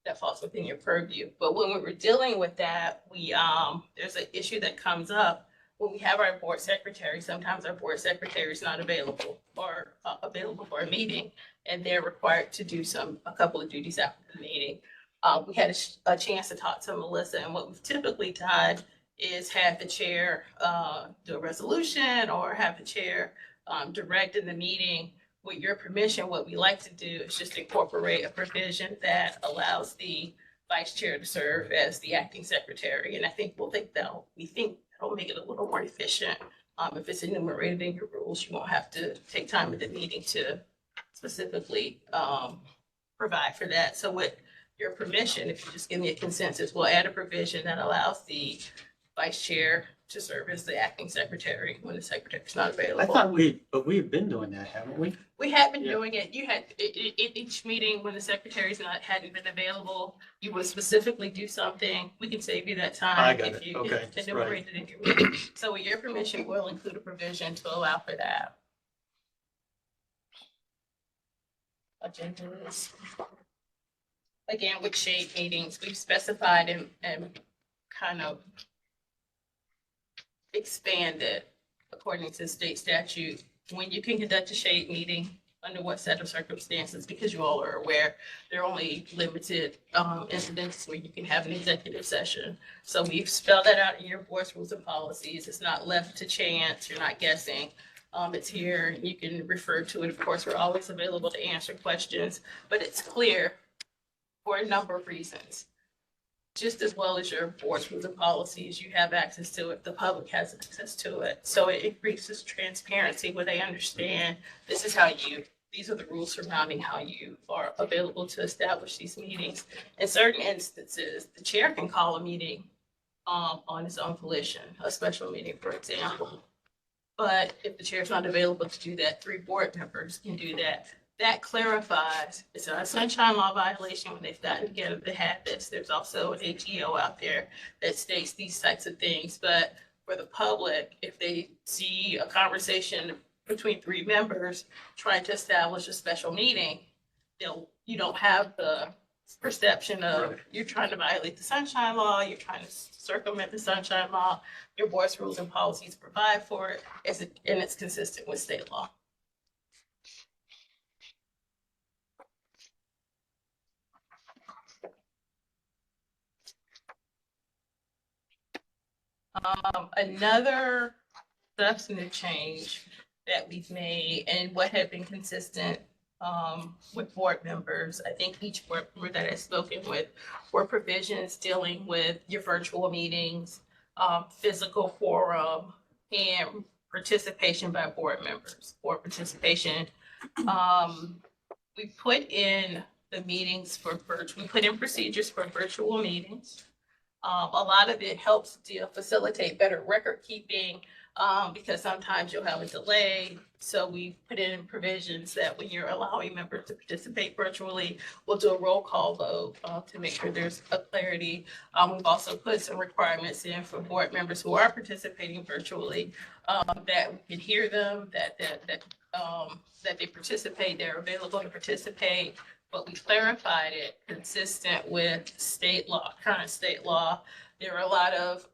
that falls within your purview. But when we were dealing with that, there's an issue that comes up when we have our board secretary. Sometimes our board secretary is not available or available for a meeting, and they're required to do a couple of duties after the meeting. We had a chance to talk to Melissa, and what we've typically done is have the chair do a resolution or have the chair direct in the meeting. With your permission, what we like to do is just incorporate a provision that allows the vice chair to serve as the acting secretary. And I think we think that'll make it a little more efficient. If it's enumerated in your rules, you won't have to take time in the meeting to specifically provide for that. So with your permission, if you just give me a consensus, we'll add a provision that allows the vice chair to serve as the acting secretary when the secretary's not I available. thought but we've been doing that, haven't we? We have been Yeah. doing it. You had, each meeting when the secretary's hadn't been available, you would specifically do something. We can save you that time. I got if it. you Okay, enumerate it in your meeting. So with your permission, we'll include a provision to allow for that. Agendas. Again, with shade meetings, we've specified and kind of expanded according to state statute, when you can conduct a shade meeting, under what set of circumstances, because you all are aware, there are only limited incidents where you can have an executive session. So we've spelled that out in your board's rules and policies. It's not left to chance, you're not guessing. It's here, you can refer to it. Of course, we're always available to answer questions, but it's clear for a number of reasons. Just as well as your board's rules and policies, you have access to it, the public has access to it. So it increases transparency where they understand these are the rules surrounding how you are available to establish these meetings. In certain instances, the chair can call a meeting on his own volition, a special meeting, for example. But if the chair's not available to do that, 3 board members can do that. That clarifies, it's not a sunshine law violation when they've gotten together to have this. There's also an AGO out there that states these types of things. But for the public, if they see a conversation between 3 members trying to establish a special meeting, you don't have the perception of you're trying to violate the sunshine law, you're trying to circumvent the sunshine law. Your board's rules and policies provide for it, and it's consistent with state law. Another substantive change that we've made and what had been consistent with board members, I think each board member that I've spoken with, were provisions dealing with your virtual meetings, physical forum, and participation by board members. Board participation. We put in the meetings for virtual, we put in procedures for virtual meetings. A lot of it helps to facilitate better record keeping because sometimes you'll have a delay. So we put in provisions that when you're allowing members to participate virtually, we'll do a roll call vote to make sure there's a clarity. We've also put some requirements in for board members who are participating virtually that we can hear them, that they participate, they're available to participate. But we clarified it consistent with state law, current state law. There are a lot of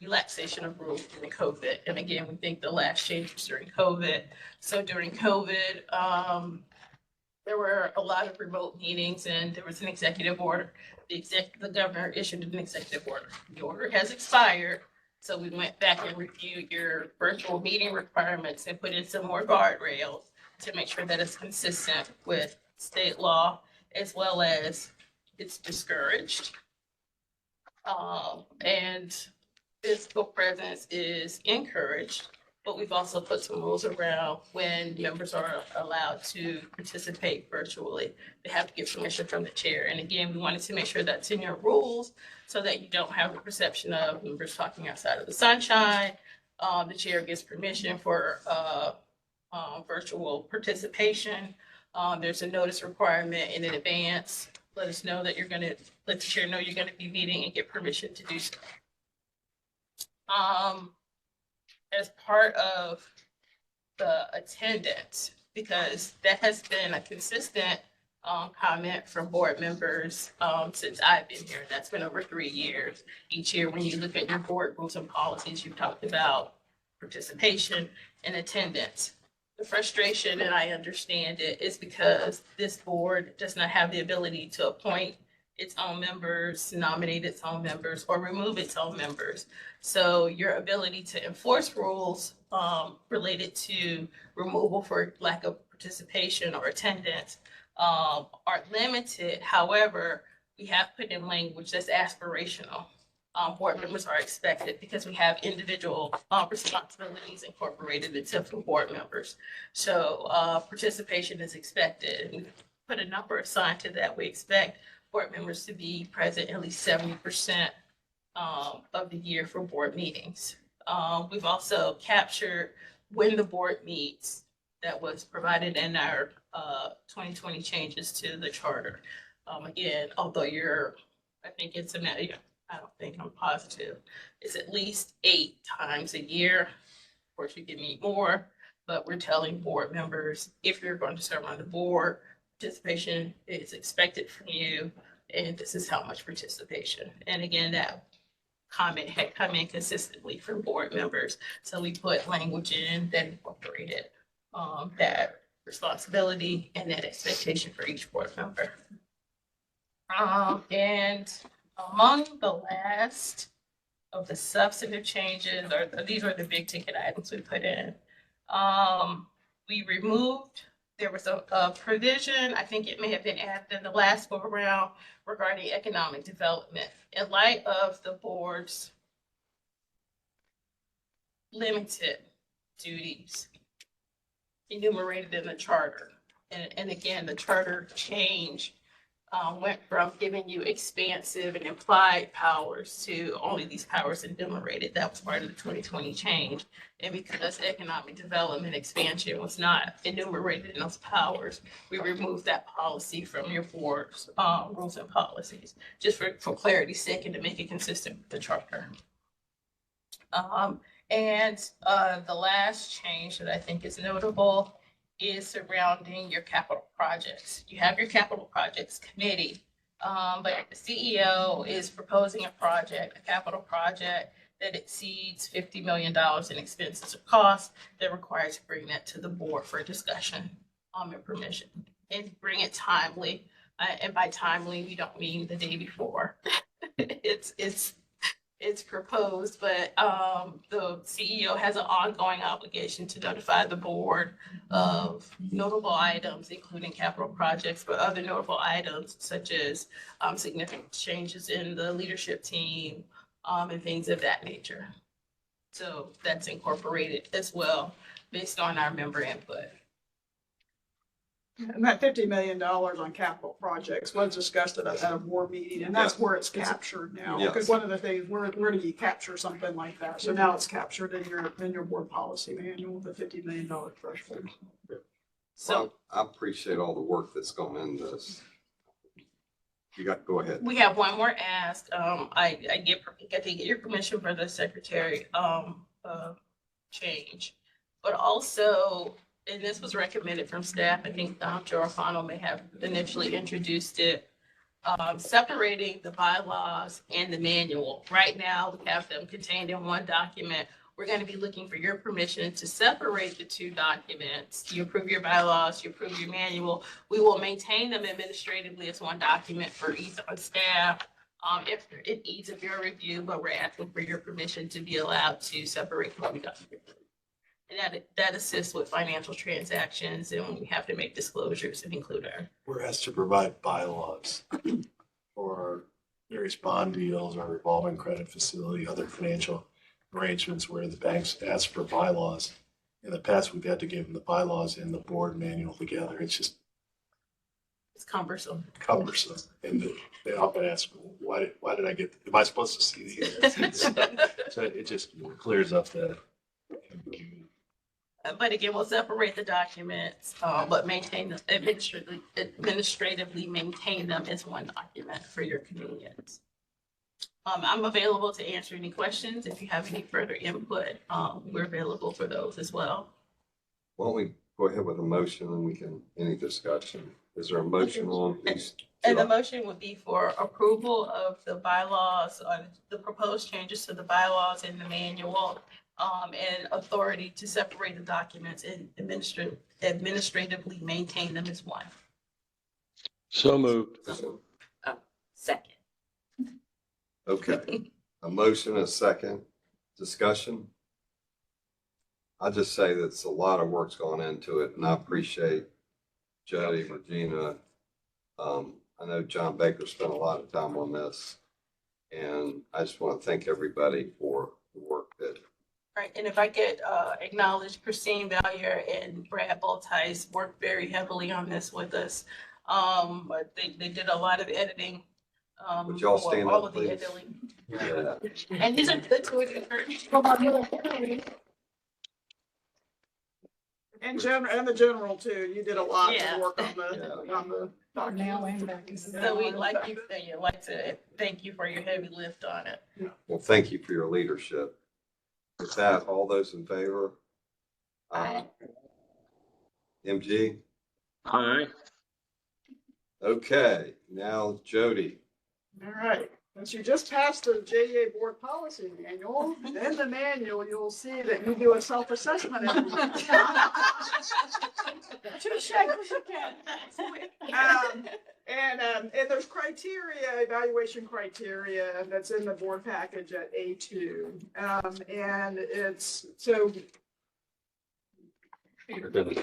relaxation of rules during COVID. And again, we think the last change was during COVID. So during COVID, there were a lot of remote meetings and there was an executive order. The governor issued an executive order. The order has expired. So we went back and reviewed your virtual meeting requirements and put in some more guardrails to make sure that it's consistent with state law, as well as it's discouraged. And physical presence is encouraged, but we've also put some rules around when members are allowed to participate virtually. They have to get permission from the chair. And again, we wanted to make sure that's in your rules so that you don't have the perception of members talking outside of the sunshine. The chair gives permission for virtual participation. There's a notice requirement in advance. Let us know that let the chair know you're gonna be meeting and get permission to do so. As part of the attendance, because that has been a consistent comment from board members since I've been here. That's been over 3 years. Each year, when you look at your board rules and policies, you've talked about participation and attendance. The frustration, and I understand it, is because this board does not have the ability to appoint its own members, nominate its own members, or remove its own members. So your ability to enforce rules related to removal for lack of participation or attendance are limited. However, we have put in language that's aspirational. Board members are expected because we have individual responsibilities incorporated into for board members. So participation is expected. We put a number assigned to that. We expect board members to be present at least 70% of the year for board meetings. We've also captured when the board meets. That was provided in our 2020 changes to the charter. Again, although I think it's I don't think I'm positive. It's at least 8 times a year. Of course, you can meet more, but we're telling board members, if you're going to serve on the board, participation is expected from you, and this is how much participation. And again, that comment had come in consistently from board members. So we put language in that incorporated that responsibility and that expectation for each board member. And among the last of the substantive changes, or these are the big ticket items we put in. We removed, there was a provision, I think it may have been added in the last go around, regarding economic development. In light of the board's limited duties enumerated in the charter. And again, the charter change went from giving you expansive and implied powers to only these powers enumerated. That was part of the 2020 change. And because economic development expansion was not enumerated in those powers, we removed that policy from your board's rules and policies, just for clarity's sake and to make it consistent with the charter. And the last change that I think is notable is surrounding your capital projects. You have your capital projects committee, but the CEO is proposing a capital project that exceeds $50 million in expenses or costs. They're required to bring that to the board for discussion and permission, and bring it timely. And by timely, we don't mean the day before. It's proposed, but the CEO has an ongoing obligation to notify the board of notable items, including capital projects, but other notable items such as significant changes in the leadership team and things of that nature. So that's incorporated as well based on our member input. And that $50 million on capital projects was discussed at a board meeting, and that's where it's captured now. Yes. Because one of the things, where do you capture something like that? So now it's captured in your board policy manual, the $50 million threshold. So I appreciate all the work that's gone into this. Go ahead. we have one more ask. I got to get your permission for the secretary change, but also, and this was recommended from staff, I think Joe Arfano may have initially introduced it, separating the bylaws and the manual. Right now, we have them contained in one document. We're going to be looking for your permission to separate the two documents. You approve your bylaws, you approve your manual. We will maintain them administratively as one document for ease on staff. If it needs of your review, but we're asking for your permission to be allowed to separate the two documents. And that assists with financial transactions and when we have to make disclosures and include our. We're asked to provide bylaws for various bond deals, our revolving credit facility, other financial arrangements where the banks ask for bylaws. In the past, we've had to give them the bylaws and the board manual together. It's cumbersome. And they often ask, why did I get, am I supposed to see these? So it just clears up that. But again, we'll separate the documents, but administratively maintain them as one document for your convenience. I'm available to answer any questions. If you have any further input, we're available for those as well. Why don't we go ahead with a motion and we can, any discussion? Is there a motion on these? And the motion would be for approval of the bylaws, the proposed changes to the bylaws in the manual, and authority to separate the documents and administratively maintain them as one. So moved. Second. Okay, a motion, a second, discussion. I just say that's a lot of work's gone into it, and I appreciate Jody, Regina. I I know John Baker spent a lot of time on this. And I just want to thank everybody for the work that, Right, and if I could acknowledge Christine Valier and Brad Boltice worked very heavily on this with us. But they did a lot of editing. would y'all stand all up, of the please? editing. Yeah. And these are the two of you. And the general too. You did a lot Yeah. of work on the Now and back. So we'd like to thank you for your heavy lift on it. Well, thank you for your leadership. With that, all those in favor? Aye. MG? Aye. Okay, now Jody. All right, since you just passed the JEA board policy manual, in the manual, you'll see that you do a self-assessment every week. Two shakers again. And there's criteria, evaluation criteria that's in the board package at A2. And it's, so it's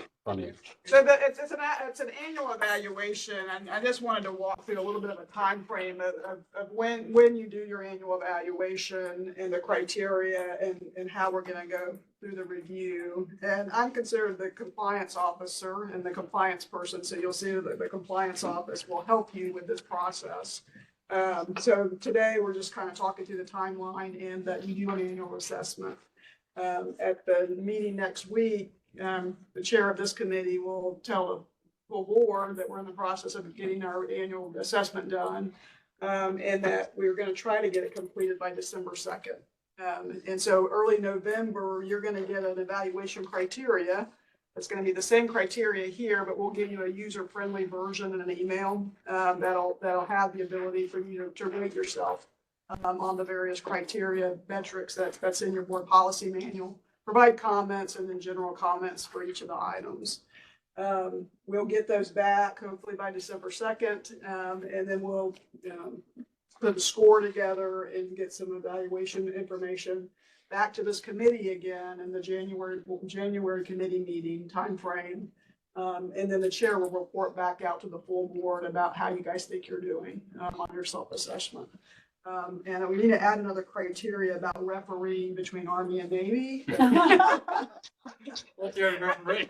an annual evaluation, and I just wanted to walk through a little bit of a time frame of when you do your annual evaluation and the criteria and how we're going to go through the review. And I'm considered the compliance officer and the compliance person, so you'll see that the compliance office will help you with this process. So today we're just kind of talking through the timeline and that you do an annual assessment. At the meeting next week, the chair of this committee will tell the full board that we're in the process of getting our annual assessment done, and that we're going to try to get it completed by December 2nd. And so early November, you're going to get an evaluation criteria. It's going to be the same criteria here, but we'll give you a user-friendly version in an email that'll have the ability for you to rate yourself on the various criteria metrics that's in your board policy manual. Provide comments and then general comments for each of the items. We'll get those back hopefully by December 2nd, and then we'll put a score together and get some evaluation information back to this committee again in the January committee meeting timeframe. And then the chair will report back out to the full board about how you guys think you're doing on your self-assessment. And we need to add another criteria about refereeing between Army and Navy. What's your referee?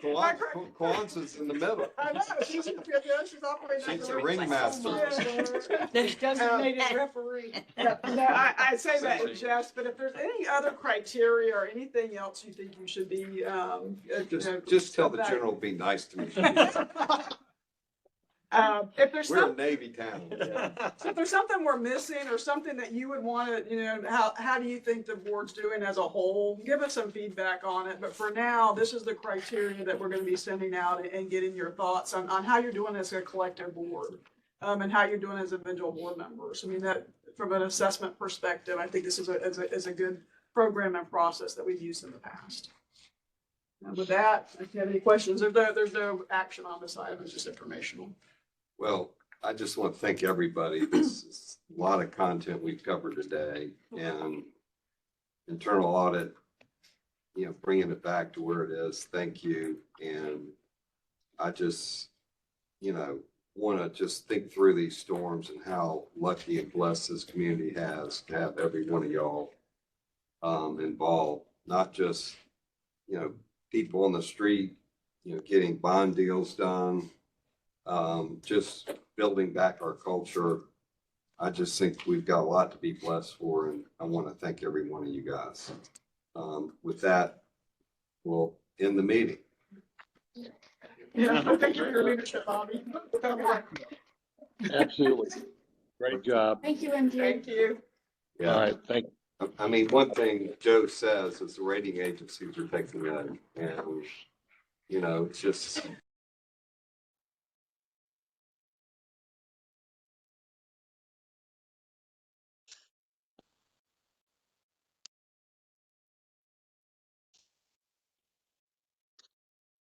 Kwanzaa's in the middle. I know, she's operating. She's a ringmaster. Designated referee. I say that in jest, but if there's any other criteria or anything else you think you should be, Just tell the general, be nice to me. If there's We're a Navy town. So if there's something we're missing or something that you would want to, how do you think the board's doing as a whole? Give us some feedback on it. But for now, this is the criteria that we're going to be sending out and getting your thoughts on how you're doing as a collective board, and how you're doing as individual board members. I mean, that from an assessment perspective, I think this is a good program and process that we've used in the past. And with that, if you have any questions, there's no action on this item, it's just informational. Well, I just want to thank everybody. This is a lot of content we've covered today, and internal audit, bringing it back to where it is. Thank you. And I just, want to just think through these storms and how lucky and blessed this community has to have every one of y'all involved, not just, people on the street, getting bond deals done. Just building back our culture. I just think we've got a lot to be blessed for, and I want to thank every one of you guys. With that, we'll end the meeting. Yeah, thank you for your leadership, Bobby. Absolutely. Great job. Thank you, MJ. Thank you. All right, thank you. I mean, one thing Joe says is the rating agencies are taking that, and, it's just